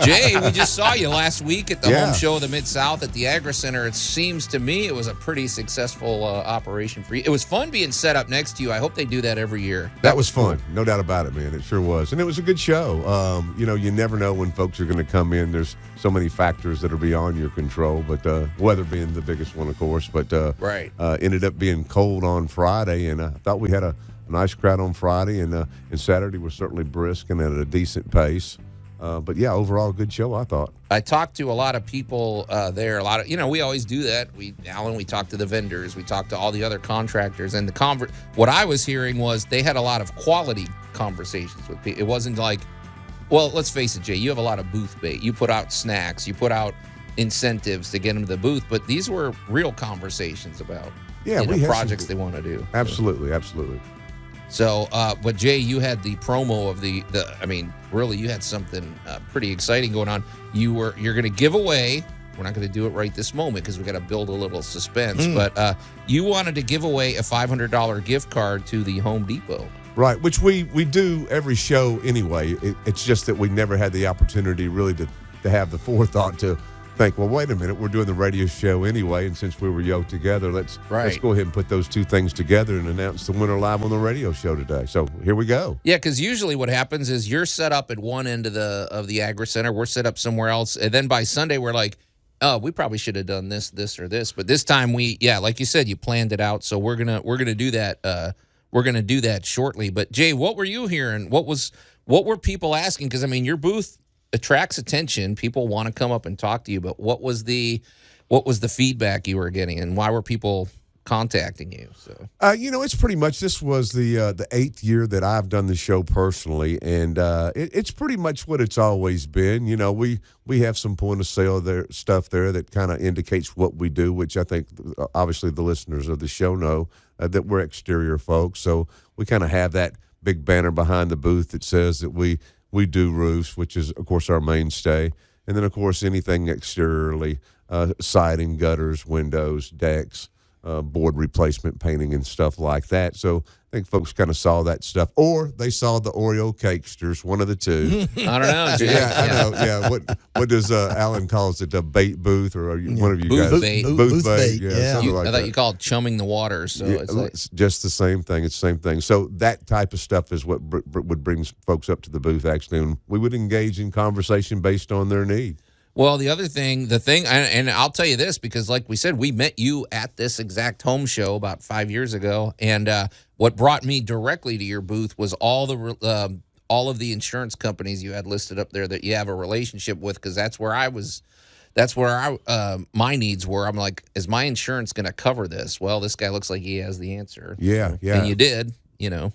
Jay, we just saw you last week at the home show of the Mid-South at the Agri Center. It seems to me it was a pretty successful operation for you. It was fun being set up next to you. I hope they do that every year. That was fun. No doubt about it, man. It sure was. And it was a good show. You never know when folks are going to come in. There's so many factors that are beyond your control, but weather being the biggest one, of course. But right. Ended up being cold on Friday, and I thought we had a nice crowd on Friday, and Saturday was certainly brisk and at a decent pace. But yeah, overall, good show, I thought. I talked to a lot of people there. A lot of, we always do that. Allan, we talked to the vendors, we talked to all the other contractors, and what I was hearing was they had a lot of quality conversations with people. It wasn't like, well, let's face it, Jay, you have a lot of booth bait. You put out snacks, you put out incentives to get them to the booth, but these were real conversations about projects they want to do. Absolutely. So, but Jay, you had the promo of really you had something pretty exciting going on. You're going to give away, we're not going to do it right this moment because we got to build a little suspense, but you wanted to give away a $500 gift card to the Home Depot. Right, which we do every show anyway. It's just that we never had the opportunity really to have the forethought to think, well, wait a minute, we're doing the radio show anyway, and since we were yoked together, let's go ahead and put those two things together and announce the winner live on the radio show today. So here we go. Yeah, because usually what happens is you're set up at one end of the Agri Center, we're set up somewhere else, and then by Sunday we're like, oh, we probably should have done this, or this, but this time like you said, you planned it out, so we're gonna do that. We're gonna do that shortly. But Jay, what were you hearing? What were people asking? Because your booth attracts attention. People want to come up and talk to you, but what was the feedback you were getting, and why were people contacting you? So it's pretty much, this was the 8th year that I've done the show personally, and it's pretty much what it's always been. We have some point of sale stuff there that kind of indicates what we do, which I think obviously the listeners of the show know that we're exterior folks, so we kind of have that big banner behind the booth that says that we do roofs, which is, of course, our mainstay. And then, of course, anything exteriorly, siding, gutters, windows, decks, board replacement, painting, and stuff like that. So I think folks kind of saw that stuff. Or they saw the Oreo cakesters, one of the two. I don't know, Jay. Yeah, I know. Yeah, what does Allan calls it, a bait booth, or one of you booth guys? Bait. Booth bait. Yeah, something like I that. thought you called it chumming the water. So it's just the same thing. It's the same thing. So that type of stuff is what would bring folks up to the booth, actually, and we would engage in conversation based on their need. Well, and I'll tell you this, because like we said, we met you at this exact home show about 5 years ago, and what brought me directly to your booth was all of the insurance companies you had listed up there that you have a relationship with, because that's where my needs were. I'm like, is my insurance going to cover this? Well, this guy looks like he has the answer. Yeah. And you did, Yeah,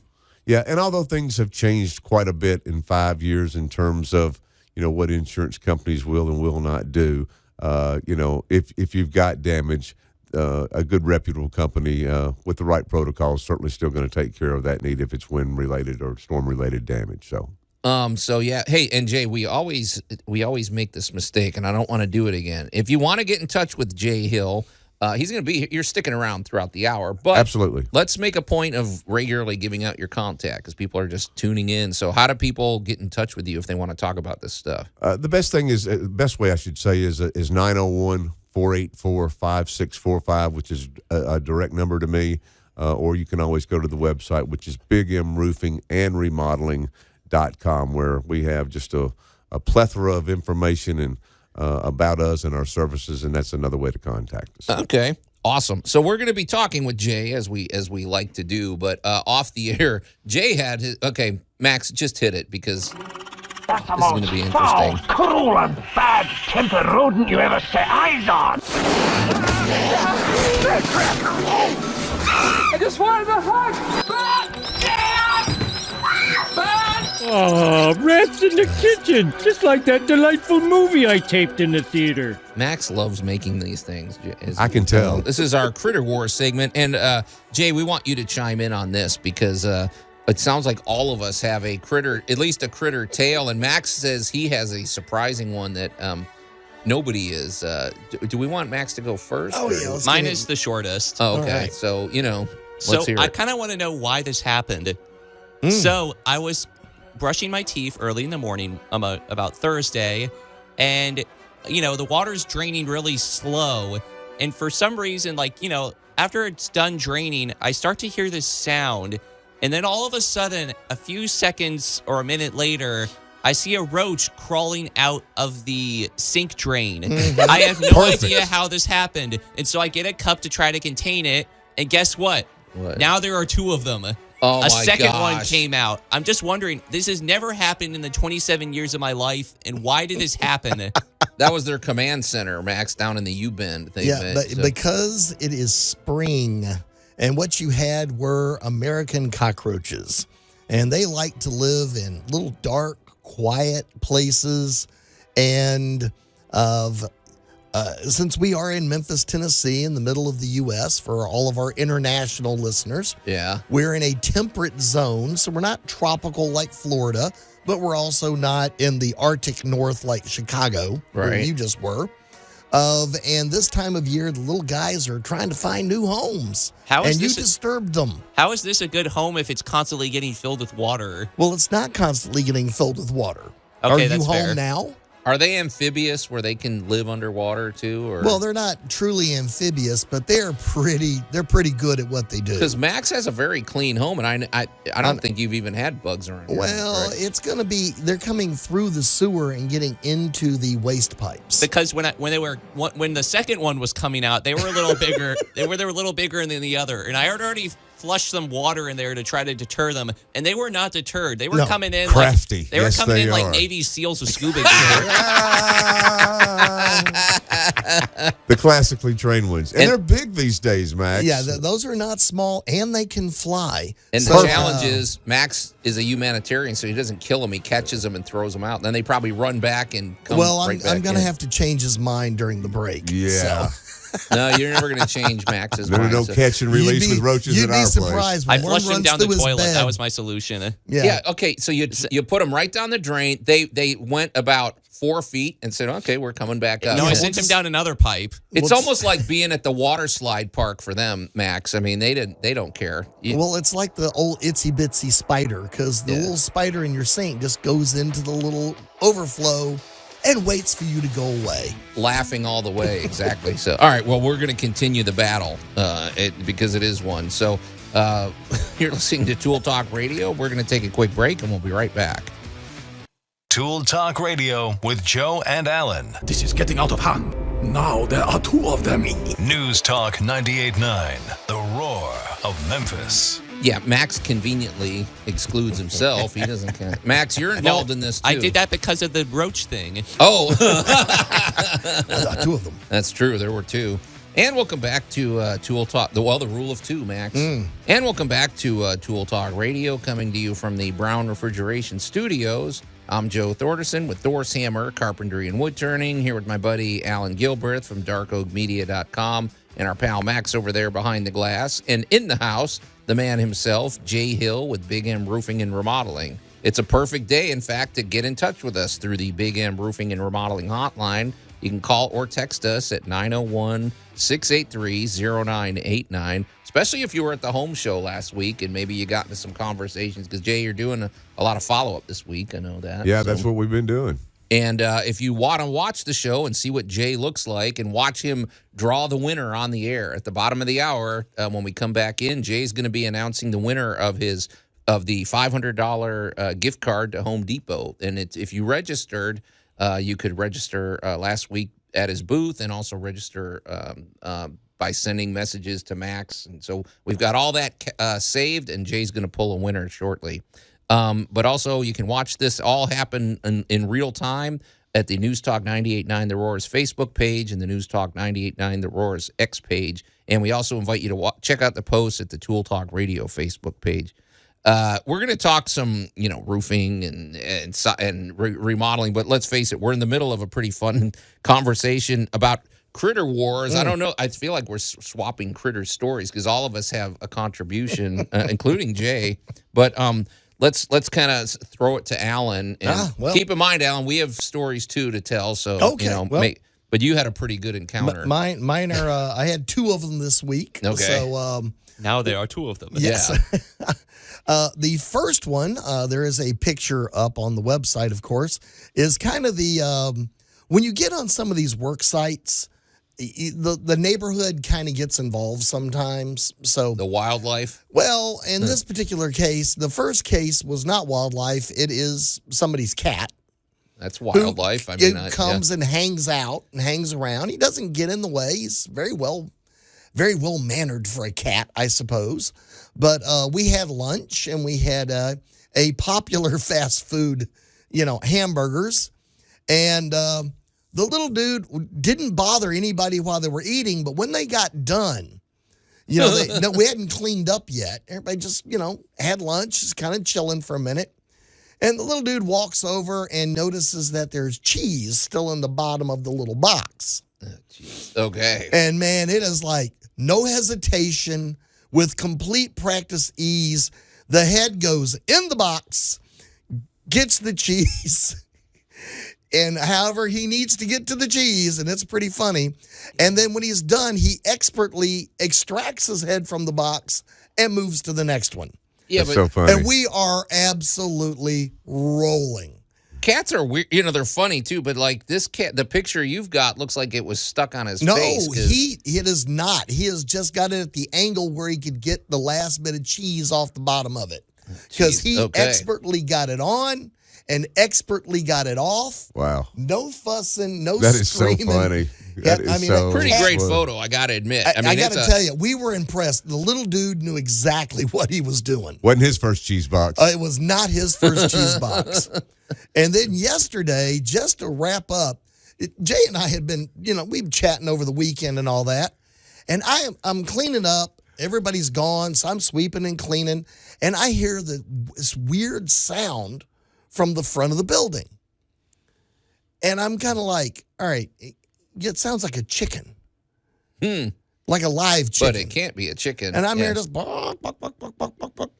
and although things have changed quite a bit in 5 years in terms of what insurance companies will and will not do. If you've got damage, a good reputable company with the right protocols certainly still going to take care of that need if it's wind related or storm related damage. So yeah. Hey, and Jay, we always make this mistake, and I don't want to do it again. If you want to get in touch with Jay Hill, he's going to be. You're sticking around throughout the hour, but absolutely, let's make a point of regularly giving out your contact, because people are just tuning in. So, how do people get in touch with you if they want to talk about this stuff? The best way I should say is 901-484-5645, which is a direct number to me, or you can always go to the website, which is bigmroofingandremodeling.com, where we have just a plethora of information and about us and our services, and that's another way to contact us. Okay, awesome. So we're going to be talking with Jay as we like to do, but off the air, Jay had his. Okay, Max, just hit it, because this is going to be interesting. Cruel and bad-tempered rodent you ever set eyes on. just wanted to hug. Oh, rats in the kitchen, just like that delightful movie I taped in the theater. Max loves making these things. I can tell. This is our Critter Wars segment. And, Jay, we want you to chime in on this because it sounds like all of us have a critter, at least a critter tale. And Max says he has a surprising one that nobody is. Do we want Max to go first? Oh, yeah. Mine is the shortest. Oh, okay. right. So, So let's hear I it. kind of want to know why this happened. So I was brushing my teeth early in the morning about Thursday, and the water's draining really slow, and for some reason, after it's done draining, I start to hear this sound, and then all of a sudden, a few seconds or a minute later, I see a roach crawling out of the sink drain. I have no idea how this happened, and so I get a cup to try to contain it, and guess what? Now there are two of them. Oh, a second one gosh. came out. I'm just wondering, this has never happened in the 27 years of my life, and why did this happen? That was their command center, Max, down in the U-Bend. Because it is spring, and what you had were American cockroaches, and they like to live in little dark, quiet places, and since we are in Memphis, Tennessee, in the middle of the U.S., for all of our international listeners, we're in a temperate zone, so we're not tropical like Florida, but we're also not in the Arctic North like Chicago, where you just were. And this time of year, the little guys are trying to find new homes, and you disturbed them. How is this a good home if it's constantly getting filled with water? Well, it's not constantly getting filled with water. Okay, are you that's home fair. now? Are they amphibious where they can live underwater too? Or? Well, they're not truly amphibious, but they're pretty good at what they do. Because Max has a very clean home, and I don't think you've even had bugs around here. Well, right? it's going to be, they're coming through the sewer and getting into the waste pipes. Because when the second one was coming out, they were a little bigger. they were a little bigger than the other, and I had already flushed some water in there to try to deter them, and they were not deterred. They were coming in crafty. They were coming in like are. Navy SEALs with scuba gear. The classically trained ones. And they're big these days, Max. Yeah, those are not small, and they can fly. And the challenge is Max is a humanitarian, so he doesn't kill them. He catches them and throws them out. And then they probably run back and come right back I'm going to in. have to change his mind during the break. Yeah. So. No, you're never going to change Max's There are mind. no catch and release with roaches at our place. You'd be surprised I when one flushed him runs down the through his toilet. bed. That was my solution. Yeah. Okay. So you put them right down the drain. They went about 4 feet and said, "Okay, we're coming back up." No, I sent him down another pipe. It's almost like being at the water slide park for them, Max. I mean, they don't care. Well, it's like the old itsy bitsy spider, because the little spider in your sink just goes into the little overflow and waits for you to go away. Laughing all the way, exactly. So, all right, well, we're going to continue the battle because it is one. So, you're listening to Tool Talk Radio. We're going to take a quick break, and we'll be right back. Tool Talk Radio with Joe and Allan. This is getting out of hand. Now there are two of them. News Talk 98.9, the roar of Memphis. Yeah, Max conveniently excludes himself. He doesn't count. Max, you're involved in this, too. I did that because of the roach thing. Oh. Two of them. That's true. There were two. And welcome back to Tool Talk. The rule of two, Max. And welcome back to Tool Talk Radio, coming to you from the Brown Refrigeration Studios. I'm Joe Thorderson with Thor's Hammer, Carpentry and Wood Turning, here with my buddy Allan Gilbreth from darkoakmedia.com and our pal Max over there behind the glass. And in the house, the man himself, Jay Hill with Big M Roofing and Remodeling. It's a perfect day, in fact, to get in touch with us through the Big M Roofing and Remodeling hotline. You can call or text us at 901-683-0989, especially if you were at the home show last week and maybe you got into some conversations, because, Jay, you're doing a lot of follow-up this week. I know that. Yeah, that's what we've been doing. And if you want to watch the show and see what Jay looks like and watch him draw the winner on the air at the bottom of the hour, when we come back in, Jay's going to be announcing the winner of the $500 gift card to Home Depot. And if you registered, you could register last week at his booth and also register by sending messages to Max. And so we've got all that saved, and Jay's going to pull a winner shortly. But also, you can watch this all happen in real time at the News Talk 98.9 The Roar's Facebook page and the News Talk 98.9 The Roar's X page. And we also invite you to check out the posts at the Tool Talk Radio Facebook page. We're going to talk some, roofing and remodeling, but let's face it, we're in the middle of a pretty fun conversation about critter wars. I don't know. I feel like we're swapping critter stories because all of us have a contribution, including Jay. But let's kind of throw it to Allan. And keep in mind, Allan, we have stories too to tell. So but you had a pretty good encounter. Mine are. I had 2 of them this week. Okay. So now there are 2 of them. Yes. Yeah. The first one, there is a picture up on the website, of course, is kind of the when you get on some of these work sites, the neighborhood kind of gets involved sometimes. So the wildlife. Well, in this particular case, the first case was not wildlife. It is somebody's cat. That's wildlife. It comes and hangs out and hangs around. He doesn't get in the way. He's very well mannered for a cat, I suppose. But we had lunch and we had a popular fast food, hamburgers. And the little dude didn't bother anybody while they were eating. But when they got done, we hadn't cleaned up yet. Everybody just, had lunch, just kind of chilling for a minute. And the little dude walks over and notices that there's cheese still in the bottom of the little box. Okay. And man, it is like no hesitation, with complete practice ease. The head goes in the box, gets the cheese, and however he needs to get to the cheese, and it's pretty funny. And then when he's done, he expertly extracts his head from the box and moves to the next one. Yeah, That's so funny. And we are absolutely rolling. Cats are weird. They're funny too, but like this cat, the picture you've got looks like it was stuck on his face. No, it is not. He has just got it at the angle where he could get the last bit of cheese off the bottom of it. Because he expertly got it on and expertly got it off. Wow. No fussing, no That is screaming. so funny. Pretty great photo, I got to admit. I got to tell you, we were impressed. The little dude knew exactly what he was doing. Wasn't his first cheese box. It was not his first cheese box. And then yesterday, just to wrap up, Jay and I had been, we've been chatting over the weekend and all that. And I'm cleaning up. Everybody's gone, so I'm sweeping and cleaning. And I hear this weird sound from the front of the building. And I'm kind of like, all right, it sounds like a chicken. Like a live chicken. But it can't be a chicken. And I'm here just bark, bark, bark, bark, bark, bark, bark.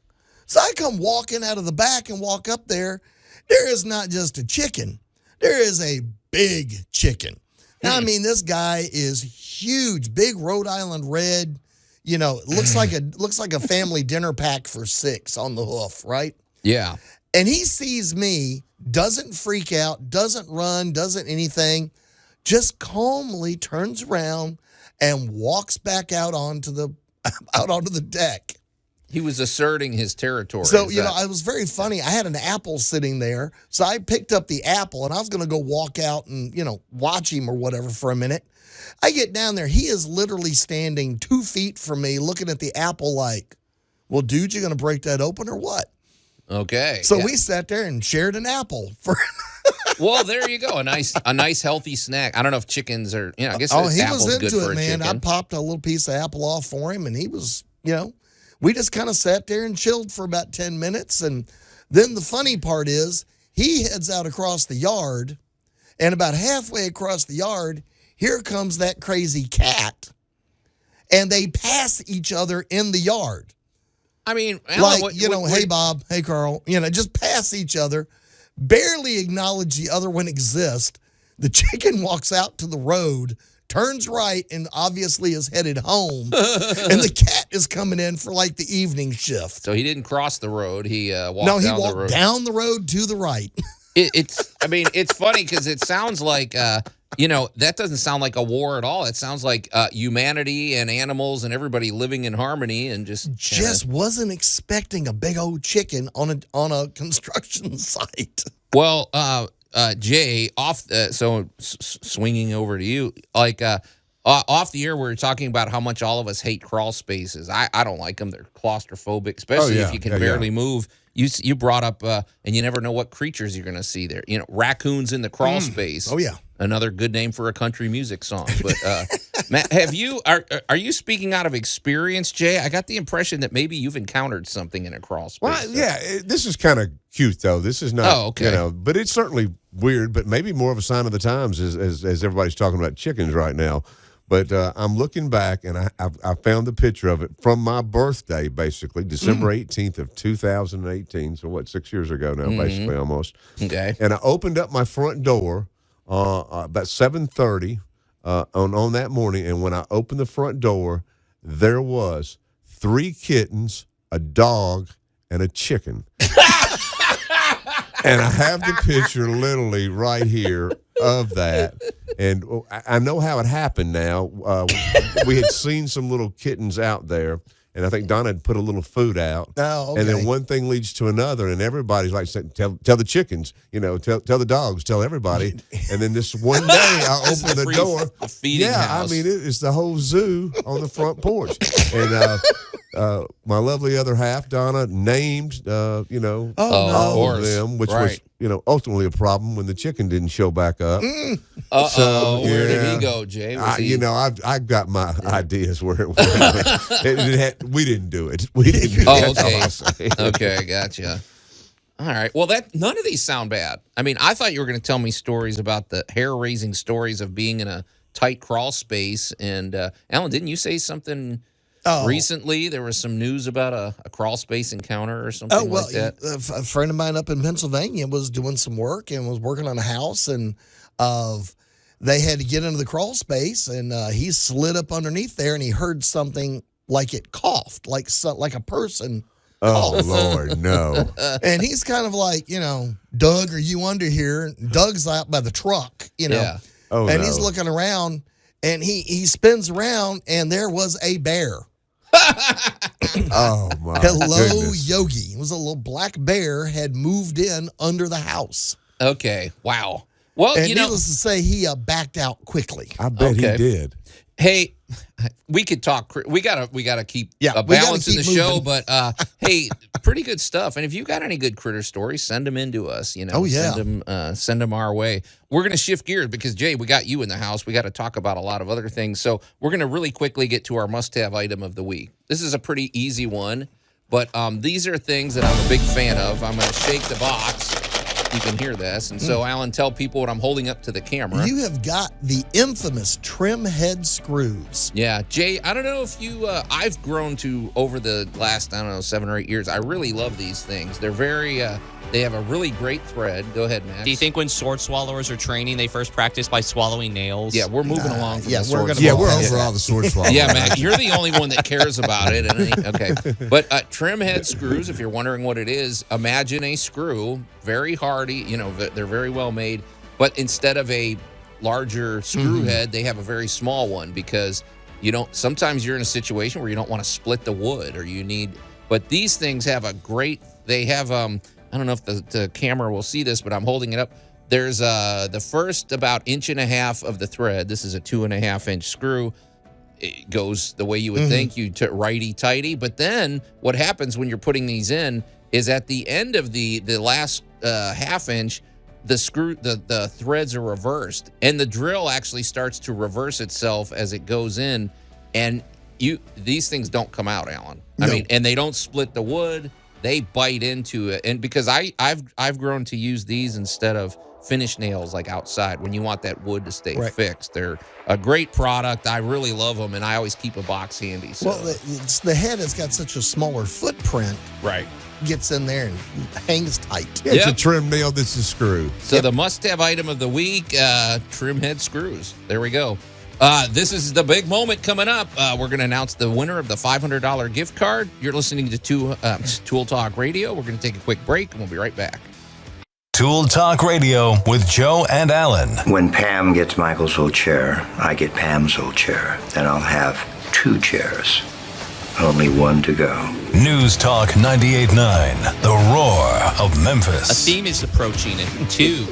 So I come walking out of the back and walk up there. There is not just a chicken. There is a big chicken. Now, I mean, this guy is huge, big Rhode Island red. Looks like a family dinner pack for 6 on the hoof, right? Yeah. And he sees me, doesn't freak out, doesn't run, doesn't anything, just calmly turns around and walks back out onto the deck. He was asserting his territory. So, it was very funny. I had an apple sitting there. So I picked up the apple and I was going to go walk out and, watch him or whatever for a minute. I get down there. He is literally standing 2 feet from me looking at the apple like, well, dude, you going to break that open or what? Okay. So we sat there and shared an apple for. Well, there you go. A nice healthy snack. I don't know if chickens are, I guess he apple's was good into for it, a man. chicken. I popped a little piece of apple off for him and he was, we just kind of sat there and chilled for about 10 minutes. And then the funny part is he heads out across the yard, and about halfway across the yard, here comes that crazy cat, and they pass each other in the yard. I mean, Allan, hey, Bob, hey, Carl, just pass each other, barely acknowledge the other one exists. The chicken walks out to the road, turns right, and obviously is headed home. And the cat is coming in for like the evening shift. So he didn't cross the road. He walked down the road. No, he walked down the road to the right. It's funny because it sounds like, that doesn't sound like a war at all. It sounds like humanity and animals and everybody living in harmony and just wasn't expecting a big old chicken on a construction site. Well, Jay, swinging over to you, like Off the air, we were talking about how much all of us hate crawl spaces. I don't like them. They're claustrophobic, especially if you can barely move. You brought up, and you never know what creatures you're going to see there. Raccoons in the crawl space. Oh, yeah. Another good name for a country music song. But Matt, are you speaking out of experience, Jay? I got the impression that maybe you've encountered something in a crawl space. Well, this is kind of cute though. This is not, but it's certainly weird. But maybe more of a sign of the times as everybody's talking about chickens right now. But I'm looking back, and I found the picture of it from my birthday, basically, December 18th of 2018. So, 6 years ago now, basically, almost. Okay. And I opened up my front door about 7:30 on that morning, and when I opened the front door, there was 3 kittens, a dog, and a chicken. And I have the picture literally right here of that. And I know how it happened now. We had seen some little kittens out there, and I think Donna had put a little food out. Oh, okay. And then one thing leads to another, and everybody's like, tell the chickens, tell the dogs, tell everybody. And then this one day, I opened the door. House. I mean, it's the whole zoo on the front porch. And my lovely other half, Donna, named, all of them, which was, ultimately a problem when the chicken didn't show back up. Where did he go, Jay? I've got my ideas where it went. We didn't do it. We didn't do it. Okay. Okay, gotcha. All right. Well, none of these sound bad. I mean, I thought you were going to tell me stories about the hair-raising stories of being in a tight crawl space. And, Allan, didn't you say something recently? There was some news about a crawl space encounter or something like that. A friend of mine up in Pennsylvania was doing some work and was working on a house, and they had to get into the crawl space, and he slid up underneath there, and he heard something like it coughed, like a person. Oh, Lord, no. And he's kind of like, Doug, are you under here? Doug's out by the truck, Yeah. Oh, and no. he's looking around, and he spins around, and there was a bear. Oh, my Hello, goodness. Yogi. It was a little black bear had moved in under the house. Okay. Wow. Well, And needless to say, he backed out quickly. I bet he did. Hey, we could talk. We gotta keep a we gotta balance in keep the show. moving. But hey, pretty good stuff. And if you got any good critter stories, send them in to us. Oh, yeah. send them our way. We're gonna shift gears because Jay, we got you in the house. We got to talk about a lot of other things. So we're gonna really quickly get to our must-have item of the week. This is a pretty easy one, but these are things that I'm a big fan of. I'm gonna shake the box. You can hear this. And so, Allan, tell people what I'm holding up to the camera. You have got the infamous trim head screws. Yeah, Jay, I don't know if you, I've grown to, over the last, 7 or 8 years, I really love these things. They're very, they have a really great thread. Go ahead, Max. Do you think when sword swallowers are training, they first practice by swallowing nails? Yeah, we're moving along from the sword We're swallow. over all the sword swallowing. Yeah, Mac, you're the only one that cares about it. Okay. But trim head screws, if you're wondering what it is, imagine a screw, very hardy, they're very well made, but instead of a larger screw head, they have a very small one because sometimes you're in a situation where you don't want to split the wood but these things have they have, I don't know if the camera will see this, but I'm holding it up. There's the first about 1.5 inches of the thread. This is a 2.5-inch screw. It goes the way you would think, righty-tighty. But then what happens when you're putting these in is at the end of the last half-inch, the threads are reversed, and the drill actually starts to reverse itself as it goes in, and these things don't come out, Allan. No. I mean, and they don't split the wood. They bite into it, and because I've grown to use these instead of finish nails like outside when you want that wood to stay fixed. They're a great product. I really love them, and I always keep a box handy. So. Well, it's the head has got such a smaller footprint. Right. Gets in there and hangs tight. Yeah, it's a trim nail. This is screw. So the must-have item of the week, trim head screws. There we go. This is the big moment coming up. We're going to announce the winner of the $500 gift card. You're listening to Tool Talk Radio. We're going to take a quick break, and we'll be right back. Tool Talk Radio with Joe and Allan. When Pam gets Michael's old chair, I get Pam's old chair. Then I'll have 2 chairs. Only one to go. News Talk 98.9, the roar of Memphis. A theme is approaching it, too.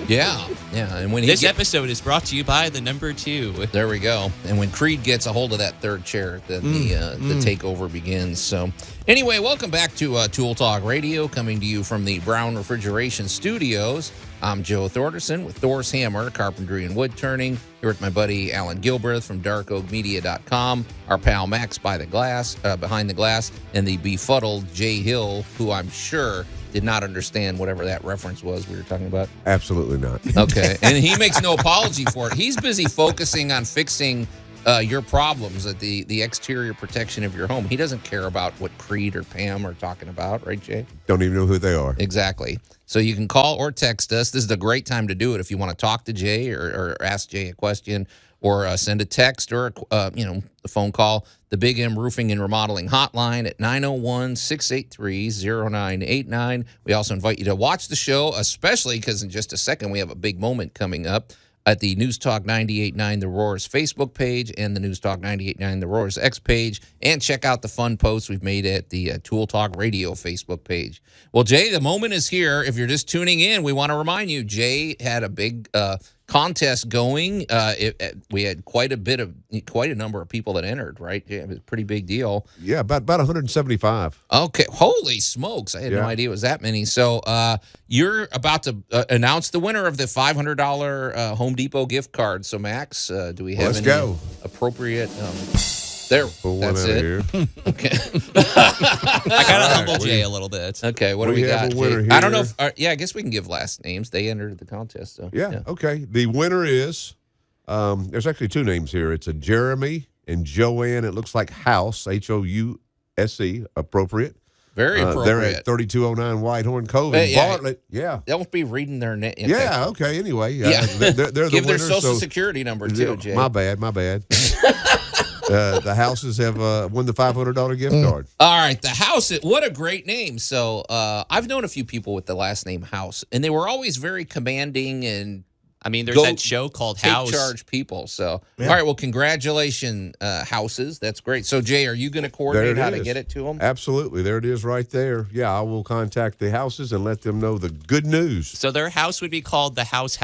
Yeah. Yeah, and when This episode is brought to you by the number 2. There we go. And when Creed gets a hold of that third chair, then the takeover begins. So, anyway, welcome back to Tool Talk Radio, coming to you from the Brown Refrigeration Studios. I'm Joe Thorderson with Thor's Hammer, Carpentry and Wood Turning. Here with my buddy Allan Gilbreth from darkoakmedia.com, our pal Max behind the glass, and the befuddled Jay Hill, who I'm sure did not understand whatever that reference was we were talking about. Absolutely not. Okay, and he makes no apology for it. He's busy focusing on fixing your problems at the exterior protection of your home. He doesn't care about what Creed or Pam are talking about, right, Jay? Don't even know who they are. Exactly. So you can call or text us. This is a great time to do it if you want to talk to Jay or ask Jay a question, or send a text or a phone call. The Big M Roofing and Remodeling Hotline at 901-683-0989. We also invite you to watch the show, especially because in just a second we have a big moment coming up at the News Talk 98.9 The Roar's Facebook page and the News Talk 98.9 The Roar's X page, and check out the fun posts we've made at the Tool Talk Radio Facebook page. Well, Jay, the moment is here. If you're just tuning in, we want to remind you, Jay had a big contest going. We had quite a number of people that entered, right? Yeah, it was a pretty big deal. Yeah, about 175. Okay, holy smokes! I had no idea it was that many. So you're about to announce the winner of the $500 Home Depot gift card. So Max, do we have any appropriate? There, that's it. Here. Okay. I got to humble Jay a little bit. Okay, what do we got? I don't know if, I guess we can give last names. They entered the contest. So yeah. Okay. The winner is, there's actually 2 names here. It's a Jeremy and Joanne. It looks like House, House, appropriate. Very appropriate. They're at 3209 Whitehorn Cove in Bartlett. Yeah. They'll be reading their name. Yeah, okay. Anyway. Yeah. They're the give their winners, social security number, too, Jay. My bad. The Houses have won the $500 gift card. All right, the House. What a great name. So I've known a few people with the last name House, and they were always very commanding and. I mean, there's that show called House. Charge people. So, all right. Well, congratulations, Houses. That's great. So, Jay, are you going to coordinate how to get it to them? Absolutely. There it is right there. Yeah, I will contact the Houses and let them know the good news. So their house would be called the House.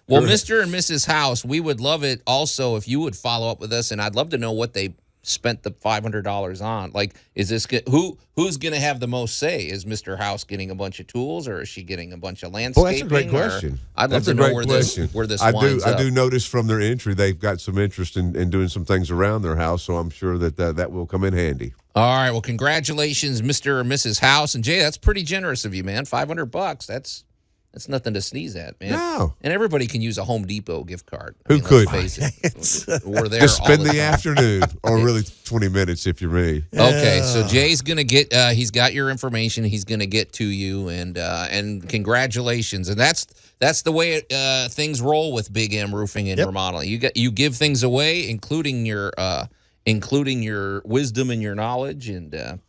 Well, Mr. and Mrs. House, we would love it also if you would follow up with us, and I'd love to know what they spent the $500 on. Like, is this who's going to have the most say? Is Mr. House getting a bunch of tools, or is she getting a bunch of landscaping? Well, that's a great question. I'd love to know where this winds up. I do notice from their entry they've got some interest in doing some things around their house, so I'm sure that will come in handy. All right. Well, congratulations, Mr. or Mrs. House, and Jay, that's pretty generous of you, man. $500. That's nothing to sneeze at, man. No. And everybody can use a Home Depot gift card. Who could? Let's face it. We're there Just spend all the the afternoon, or really 20 minutes if you're me. Okay, so Jay's going to get, he's got your information. He's going to get to you, and congratulations. And that's the way things roll with Big M Roofing and Remodeling. You give things away, including your wisdom and your knowledge, and,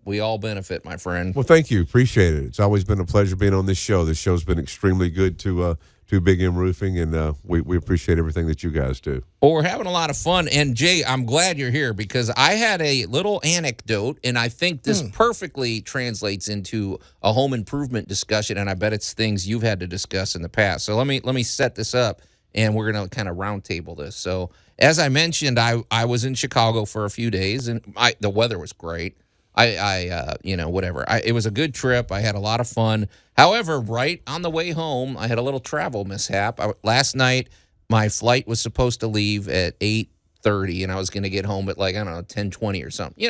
we all benefit, my friend. Well, thank you. Appreciate it. It's always been a pleasure being on this show. This show's been extremely good to Big M Roofing, and we appreciate everything that you guys do. Well, we're having a lot of fun. And, Jay, I'm glad you're here because I had a little anecdote, and I think this perfectly translates into a home improvement discussion, and I bet it's things you've had to discuss in the past. So let me set this up, and we're going to kind of roundtable this. So as I mentioned, I was in Chicago for a few days, and the weather was great. It was a good trip. I had a lot of fun. However, right on the way home, I had a little travel mishap. Last night, my flight was supposed to leave at 8:30, and I was going to get home at 10:20 or something.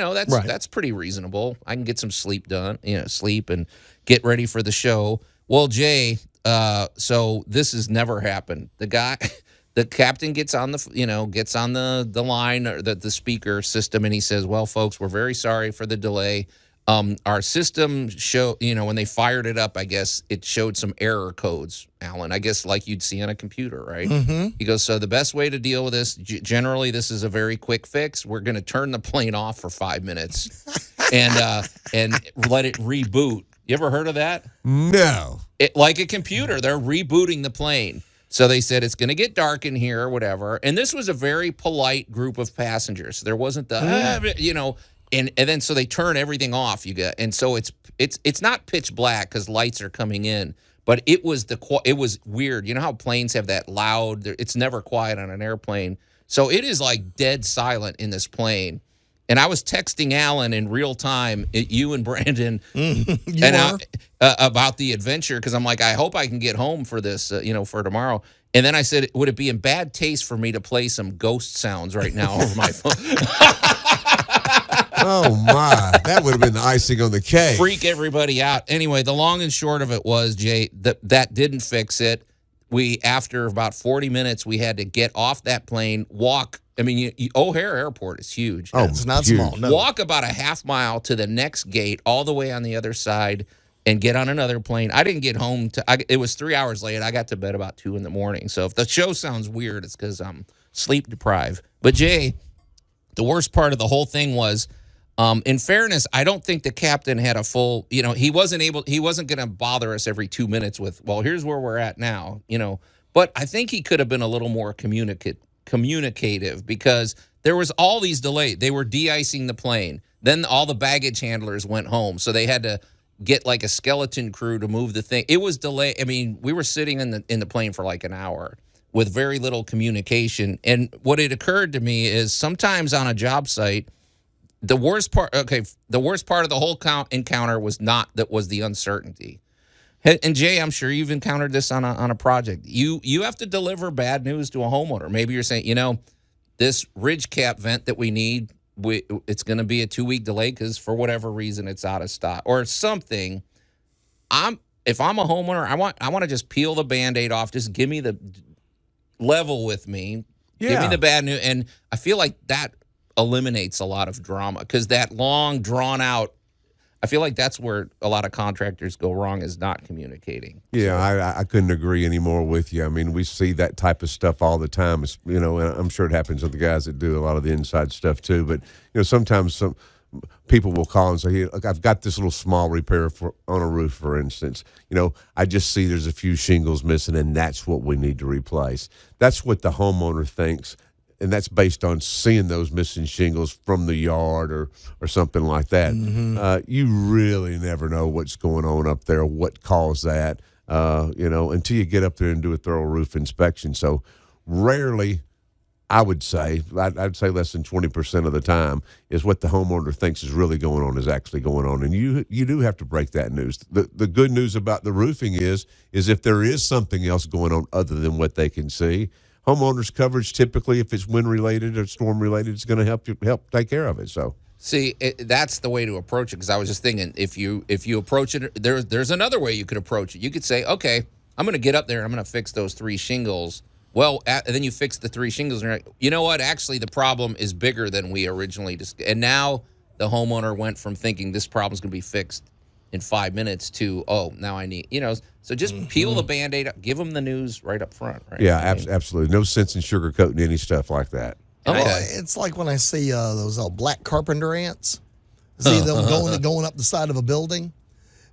That's pretty reasonable. I can get some sleep sleep and get ready for the show. Well, Jay, so this has never happened. The captain gets on the line or the speaker system, and he says, "Well, folks, we're very sorry for the delay. Our system when they fired it up, I guess it showed some error codes, Allan. I guess like you'd see on a computer, right?" Mm-hmm. He goes, "So the best way to deal with this, generally, this is a very quick fix. We're going to turn the plane off for 5 minutes and let it reboot. You ever heard of that? No. Like a computer, they're rebooting the plane." So they said, it's going to get dark in here or whatever. And this was a very polite group of passengers. So there wasn't and then so they turn everything off. And so it's not pitch black because lights are coming in, But it was it was weird. You know how planes have that loud? It's never quiet on an airplane. So it is like dead silent in this plane. And I was texting Allan in real time, you and Brandon, about the adventure because I'm like, I hope I can get home for this, for tomorrow. And then I said, would it be in bad taste for me to play some ghost sounds right now over my phone? Oh, my. That would have been the icing on the cake. Freak everybody out. Anyway, the long and short of it was, Jay, that didn't fix it. After about 40 minutes, we had to get off that plane, walk. I mean, O'Hare Airport is huge. Oh, it's not small. No. Walk about a half mile to the next gate, all the way on the other side, and get on another plane. I didn't get home it was 3 hours late. I got to bed about 2 a.m. So if the show sounds weird, it's because I'm sleep deprived. But Jay, the worst part of the whole thing was, in fairness, I don't think the captain had a full, he wasn't going to bother us every 2 minutes with, well, here's where we're at now, But I think he could have been a little more communicative because there was all these delays. They were de-icing the plane. Then all the baggage handlers went home. So they had to get like a skeleton crew to move the thing. It was delayed. I mean, we were sitting in the plane for like an hour with very little communication. And what it occurred to me is sometimes on a job site, the worst part of the whole encounter was the uncertainty. And Jay, I'm sure you've encountered this on a project. You have to deliver bad news to a homeowner. Maybe you're saying, this ridge cap vent that we need, it's going to be a 2-week delay because for whatever reason it's out of stock or something. If I'm a homeowner, I want to just peel the Band-Aid off. Just give me the level with me. Yeah. Give me the bad news, and I feel like that eliminates a lot of drama because that long drawn out. I feel like that's where a lot of contractors go wrong is not communicating. Yeah, I couldn't agree any more with you. I mean, we see that type of stuff all the time. And I'm sure it happens with the guys that do a lot of the inside stuff too. But, sometimes some people will call and say, hey, look, I've got this little small repair on a roof, for instance. I just see there's a few shingles missing, and that's what we need to replace. That's what the homeowner thinks. And that's based on seeing those missing shingles from the yard or something like that. Mm-hmm. You really never know what's going on up there, what caused that, until you get up there and do a thorough roof inspection. So rarely, I'd say less than 20% of the time is what the homeowner thinks is really going on is actually going on. And you do have to break that news. The good news about the roofing is if there is something else going on other than what they can see, homeowners coverage typically, if it's wind-related or storm-related, it's going to help take care of it. So, see, that's the way to approach it. Because I was just thinking, if you approach it, there's another way you could approach it. You could say, okay, I'm going to get up there and I'm going to fix those 3 shingles. Well, and then you fix the 3 shingles, and you're like, you know what? Actually, the problem is bigger than we originally discussed. And now the homeowner went from thinking this problem's going to be fixed in 5 minutes to, now I need, so just peel the Band-Aid up, give them the news right up front, right? Yeah, absolutely. No sense in sugarcoating any stuff like that. Okay. Well, it's like when I see those black carpenter ants. See them going up the side of a building,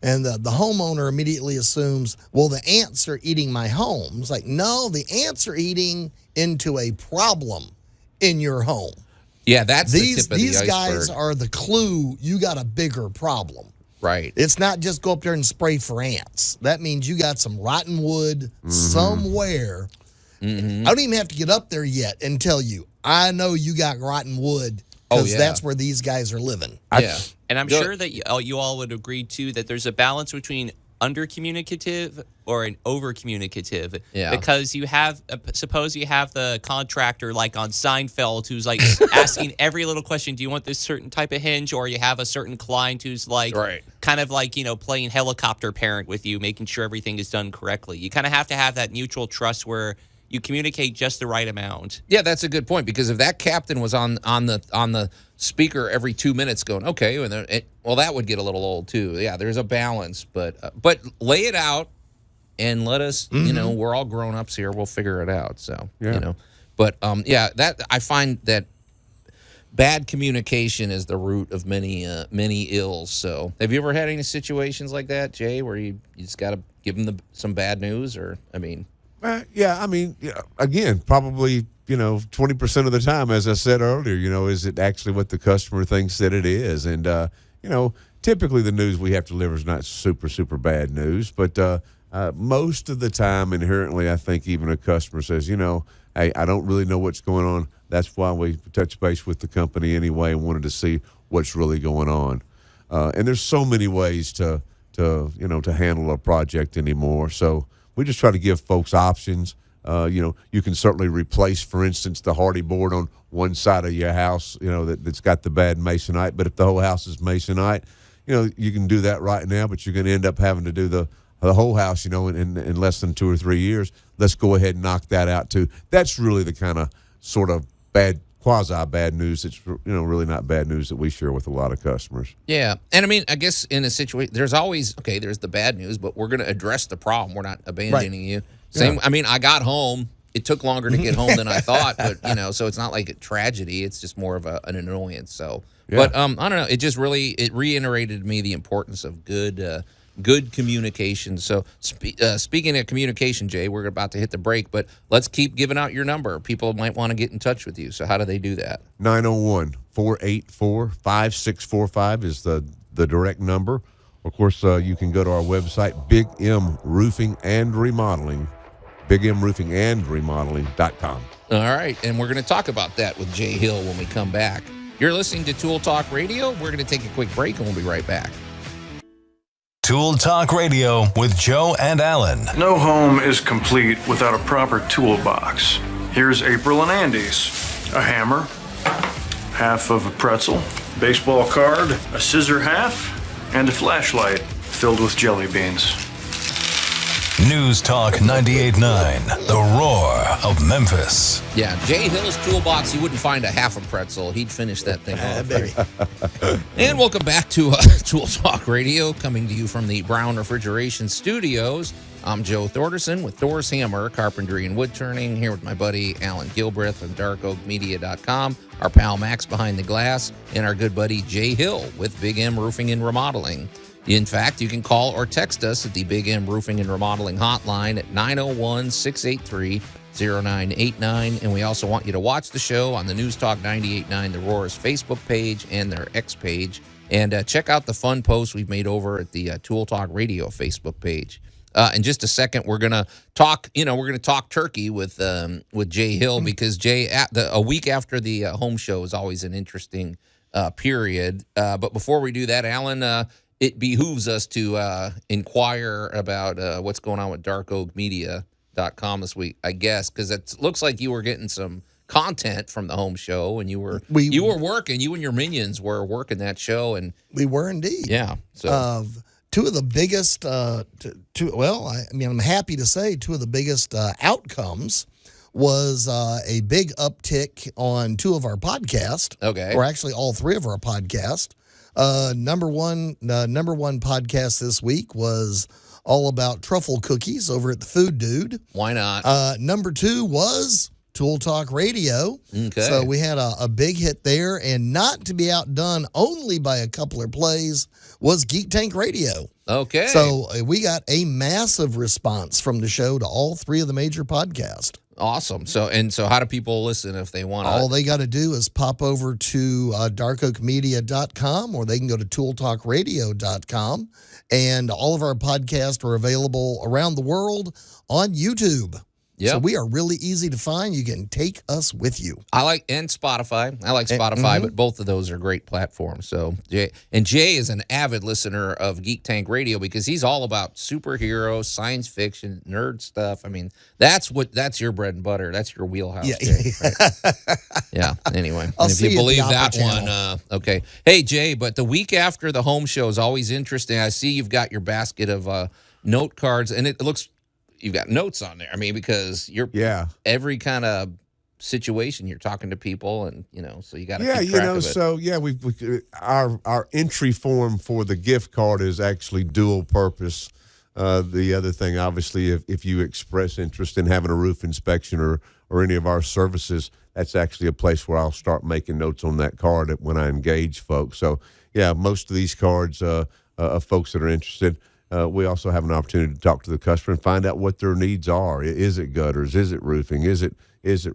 and the homeowner immediately assumes, well, the ants are eating my home. It's like, no, the ants are eating into a problem in your home. Yeah, that's the tip of the iceberg. These guys are the clue you got a bigger problem. Right. It's not just go up there and spray for ants. That means you got some rotten wood somewhere. Mm-hmm. I don't even have to get up there yet and tell you, I know you got rotten wood because that's where these guys are living. Yeah. And I'm sure that you all would agree, too, that there's a balance between under-communicative or an over-communicative. Yeah. Because you have, suppose you have the contractor like on Seinfeld who's like asking every little question, do you want this certain type of hinge? Or you have a certain client who's like kind of like, playing helicopter parent with you, making sure everything is done correctly. You kind of have to have that mutual trust where you communicate just the right amount. Yeah, that's a good point, because if that captain was on the speaker every 2 minutes going, okay, well, that would get a little old too. Yeah, there's a balance, but lay it out and let us, we're all grown-ups here. We'll figure it out. So, but that I find that bad communication is the root of many ills. So, have you ever had any situations like that, Jay, where you just got to give them some bad news, or again, probably 20% of the time, as I said earlier, is it actually what the customer thinks that it is? And typically the news we have to deliver is not super, super bad news, but most of the time, inherently, I think even a customer says, hey, I don't really know what's going on. That's why we touch base with the company anyway and wanted to see what's really going on. And there's so many ways to handle a project anymore. So we just try to give folks options. You can certainly replace, for instance, the hardy board on one side of your house, that's got the bad masonite. But if the whole house is masonite, you can do that right now, but you're going to end up having to do the whole house, in less than 2 or 3 years. Let's go ahead and knock that out too. That's really the kind of sort of quasi-bad news. It's, really not bad news that we share with a lot of customers. Yeah. And I mean, I guess in a situation, there's always, there's the bad news, but we're going to address the problem. We're not abandoning you. Same. Yeah. I mean, I got home. It took longer to get home than I thought, but, so it's not like a tragedy. It's just more of an annoyance. So, yeah. But I don't know. It just really, it reiterated to me the importance of good communication. So speaking of communication, Jay, we're about to hit the break, but let's keep giving out your number. People might want to get in touch with you. So how do they do that? 901-484-5645 is the direct number. Of course, you can go to our website, Big M Roofing and Remodeling, BigMRoofingandRemodeling.com. All right, and we're going to talk about that with Jay Hill when we come back. You're listening to Tool Talk Radio. We're going to take a quick break, and we'll be right back. Tool Talk Radio with Joe and Allan. No home is complete without a proper toolbox. Here's April and Andy's. A hammer, half of a pretzel, baseball card, a scissor half, and a flashlight filled with jelly beans. News Talk 98.9, the roar of Memphis. Yeah, Jay Hill's toolbox, you wouldn't find a half a pretzel. He'd finish that thing off. Baby. And welcome back to Tool Talk Radio, coming to you from the Brown Refrigeration Studios. I'm Joe Thorderson with Thor's Hammer, Carpentry and Wood Turning, here with my buddy Allan Gilbreth from darkoakmedia.com, our pal Max behind the glass, and our good buddy Jay Hill with Big M Roofing and Remodeling. In fact, you can call or text us at the Big M Roofing and Remodeling hotline at 901-683-0989. And we also want you to watch the show on the News Talk 98.9 The Roar's Facebook page and their X page. And check out the fun posts we've made over at the Tool Talk Radio Facebook page. In just a second, we're gonna talk. We're gonna talk turkey with Jay Hill, because Jay, a week after the home show is always an interesting period. But before we do that, Allan, it behooves us to inquire about what's going on with darkoakmedia.com this week, I guess, because it looks like you were getting some content from the home show, and you were working. You and your minions were working that show, and we were indeed. Yeah. So. Two of the biggest, I'm happy to say two of the biggest outcomes was a big uptick on two of our podcasts. Okay. Or actually all three of our podcasts. Number one podcast this week was all about truffle cookies over at the Food Dude. Why not? Number two was Tool Talk Radio. Okay. So we had a big hit there, and not to be outdone only by a couple of plays was Geek Tank Radio. Okay. So we got a massive response from the show to all three of the major podcasts. Awesome. So how do people listen if they want to? All they got to do is pop over to darkoakmedia.com, or they can go to tooltalkradio.com, and all of our podcasts are available around the world on YouTube. Yep. So we are really easy to find. You can take us with you. And Spotify. I like Spotify, but both of those are great platforms. So Jay is an avid listener of Geek Tank Radio, because he's all about superheroes, science fiction, nerd stuff. I mean, that's your bread and butter. That's your wheelhouse. Yeah. Jay, right? Yeah. Anyway, I'll if you see believe at the that Opera one, okay. Hey Jay, but the week after the home show is always interesting. I see you've got your basket of note cards, and it looks. You've got notes on there. I mean, because you're every kind of situation you're talking to people, and so you got to keep track of it. So we our entry form for the gift card is actually dual purpose. The other thing, obviously, if you express interest in having a roof inspection or any of our services, that's actually a place where I'll start making notes on that card when I engage folks. So most of these cards of folks that are interested. We also have an opportunity to talk to the customer and find out what their needs are. Is it gutters? Is it roofing? Is it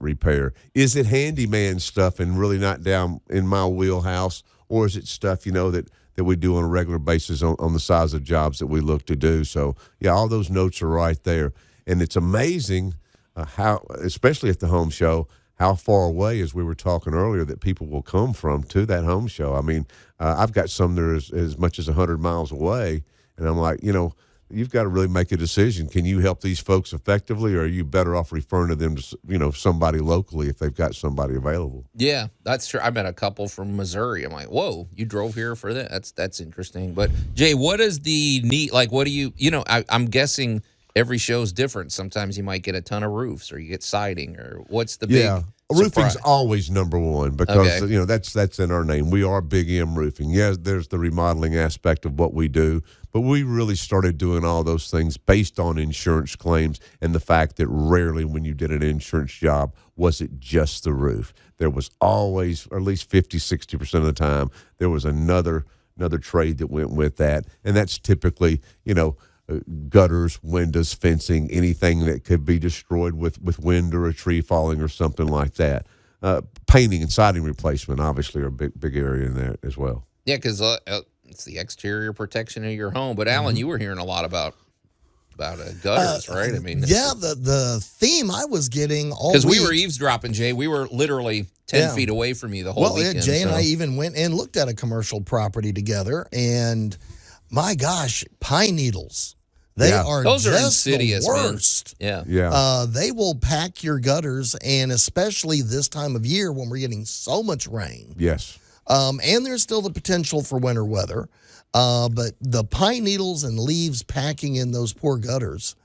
repair? Is it handyman stuff and really not down in my wheelhouse? Or is it stuff, that that we do on a regular basis on the size of jobs that we look to do. So, yeah, all those notes are right there. And it's amazing how, especially at the home show, how far away, as we were talking earlier, that people will come from to that home show. I mean, I've got some that are as much as 100 miles away, and I'm like, you've got to really make a decision. Can you help these folks effectively, or are you better off referring to them to, somebody locally if they've got somebody available? Yeah, that's true. I met a couple from Missouri. I'm like, whoa, you drove here for that? That's interesting. But Jay, what is the need? Like, what do I'm guessing every show's different. Sometimes you might get a ton of roofs, or you get siding, or what's the big surprise? Roofing's always number one because that's in our name. We are Big M Roofing. Yes, there's the remodeling aspect of what we do, but we really started doing all those things based on insurance claims and the fact that rarely when you did an insurance job was it just the roof. There was always, or at least 50-60% of the time, there was another trade that went with that, and that's typically gutters, windows, fencing, anything that could be destroyed with wind or a tree falling or something like that. Painting and siding replacement obviously are a big area in there as well. Yeah, because it's the exterior protection of your home. But Allan, you were hearing a lot about gutters, right? I mean, the theme I was getting all because we were eavesdropping, Jay. We were literally 10 feet away from you the whole weekend. Well, Jay and I even went and looked at a commercial property together, and my gosh, pine needles. Those are insidious, the worst. Man. Yeah. They will pack your gutters, and especially this time of year when we're getting so much rain. Yes. And there's still the potential for winter weather. But the pine needles and leaves packing in those poor gutters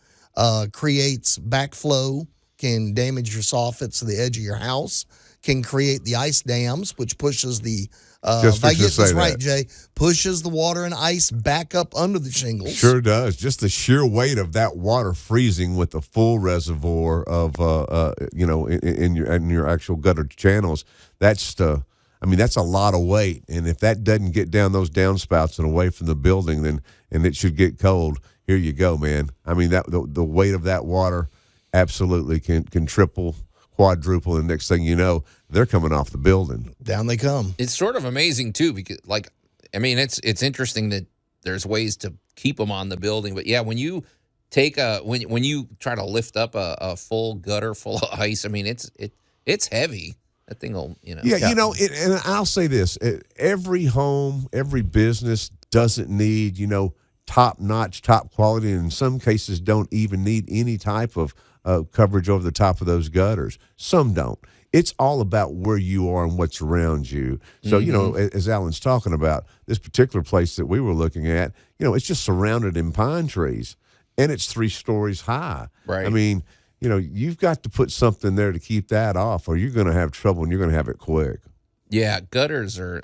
creates backflow, can damage your soffits to the edge of your house, can create the ice dams, which pushes the if I get this right, Jay, pushes the water and ice back up under the shingles. Sure does. Just the sheer weight of that water freezing with the full reservoir of in your actual gutter channels. That's a lot of weight, and if that doesn't get down those downspouts and away from the building, and it should get cold. Here you go, man. I mean, that the weight of that water absolutely can triple, quadruple, and next thing you know, they're coming off the building. Down they come. It's sort of amazing too, because it's interesting that there's ways to keep them on the building, but yeah, when you take when you try to lift up a full gutter full of ice, I mean it's heavy. That thing will, Yeah, and I'll say this: every home, every business doesn't need top-notch, top quality, and in some cases don't even need any type of coverage over the top of those gutters. Some don't. It's all about where you are and what's around you. So, as Allan's talking about, this particular place that we were looking at, it's just surrounded in pine trees, and it's 3 stories high. Right. I mean, you've got to put something there to keep that off, or you're going to have trouble, and you're going to have it quick. Yeah, gutters are,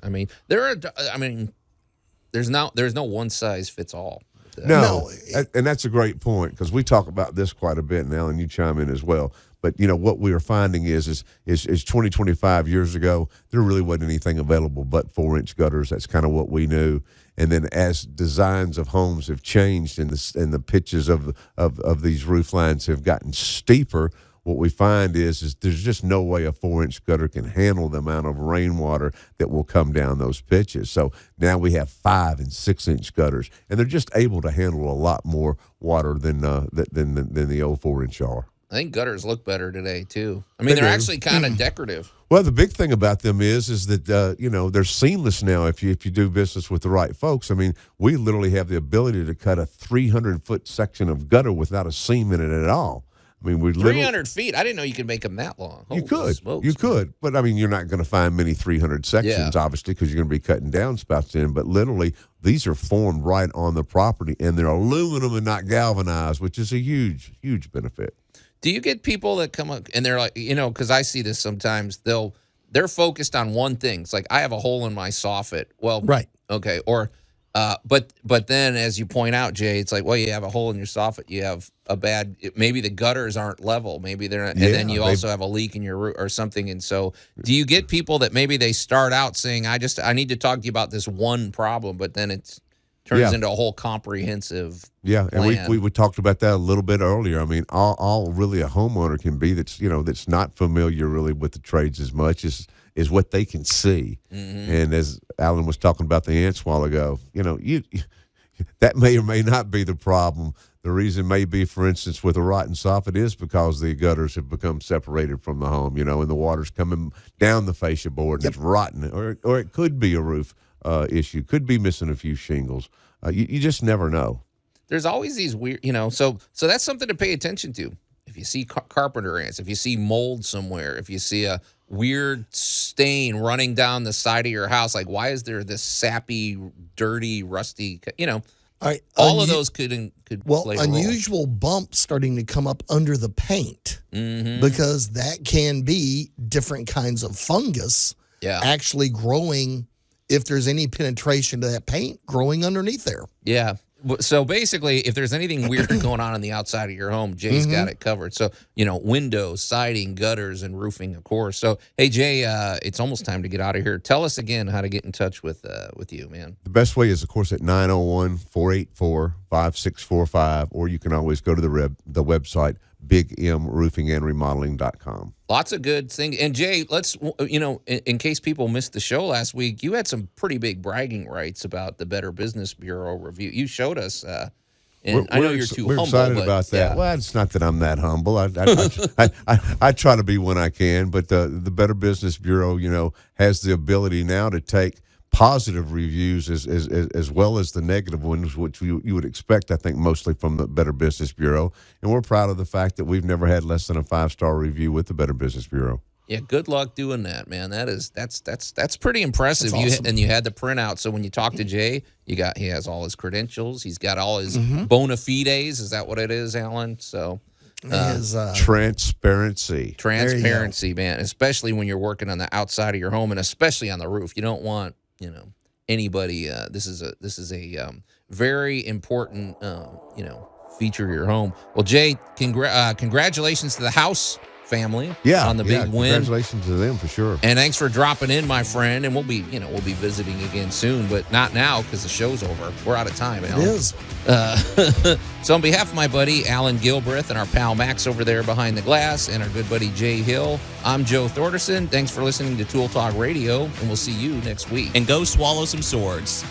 there's no one size fits all. No, and that's a great point, because we talk about this quite a bit, and Allan, you chime in as well. But, what we are finding is 20, 25 years ago, there really wasn't anything available but 4-inch gutters. That's kind of what we knew. And then as designs of homes have changed and the pitches of these roof lines have gotten steeper, what we find is there's just no way a 4-inch gutter can handle the amount of rainwater that will come down those pitches. So now we have 5- and 6-inch gutters, and they're just able to handle a lot more water than the old 4-inch are. I think gutters look better today too. I mean, they're actually kind of decorative. Well, the big thing about them is that they're seamless now. If you do business with the right folks, I mean, we literally have the ability to cut a 300-foot section of gutter without a seam in it at all. I mean, 300 feet. I didn't know you could make them that long. You could, but I mean, you're not going to find many 300 sections, obviously, because you're going to be cutting downspouts in. But literally, these are formed right on the property, and they're aluminum and not galvanized, which is a huge, huge benefit. Do you get people that come up and they're like, because I see this sometimes, they're focused on one thing. It's like, I have a hole in my soffit. Well, right. Okay. Or, but then as you point out, Jay, it's like, well, you have a hole in your soffit. You have maybe the gutters aren't level. Maybe they're not. And then you also have a leak in your roof or something. And so do you get people that maybe they start out saying, I need to talk to you about this one problem, but then it's turns into a whole comprehensive Yeah, plan. and we talked about that a little bit earlier. I mean, all really a homeowner can be that's not familiar really with the trades as much is what they can see. And as Allan was talking about the ants a while ago, you that may or may not be the problem. The reason may be, for instance, with a rotten soffit is because the gutters have become separated from the home, and the water's coming down the fascia board and it's rotten, or it could be a roof issue, could be missing a few shingles. You just never know. There's always these weird, so that's something to pay attention to. If you see carpenter ants, if you see mold somewhere, if you see a weird stain running down the side of your house, like why is there this sappy, dirty, rusty, all of those could play a role. Unusual bumps starting to come up under the paint because that can be different kinds of fungus actually growing if there's any penetration to that paint growing underneath there. Yeah. So basically, if there's anything weird going on the outside of your home, Jay's got it covered. So, windows, siding, gutters, and roofing, of course. So, hey, Jay, it's almost time to get out of here. Tell us again how to get in touch with you, man. The best way is, of course, at 901-484-5645, or you can always go to the website, bigmroofingandremodeling.com. Lots of good things. And Jay, let's, in case people missed the show last week, you had some pretty big bragging rights about the Better Business Bureau review. You showed us, and I know you're too humble. We're excited about that. Yeah. Well, it's not that I'm that humble. I try to be when I can, but the Better Business Bureau, has the ability now to take positive reviews as well as the negative ones, which you would expect, I think, mostly from the Better Business Bureau. And we're proud of the fact that we've never had less than a 5-star review with the Better Business Bureau. Yeah, good luck doing that, man. That's pretty impressive. That's awesome. You had the printout. So when you talk to Jay, he has all his credentials. He's got all his bona fides. Is that what it is, Allan? So transparency, man. Especially when you're working on the outside of your home, and especially on the roof. You don't want anybody. This is a very important feature of your home. Well, Jay, congratulations to the house family on the big win. Congratulations to them for sure. And thanks for dropping in, my friend. And we'll be visiting again soon, but not now because the show's over. We're out of time, Allan. It is. So on behalf of my buddy Allan Gilbreth and our pal Max over there behind the glass and our good buddy Jay Hill, I'm Joe Thorderson. Thanks for listening to Tool Talk Radio, and we'll see you next week. And go swallow some swords.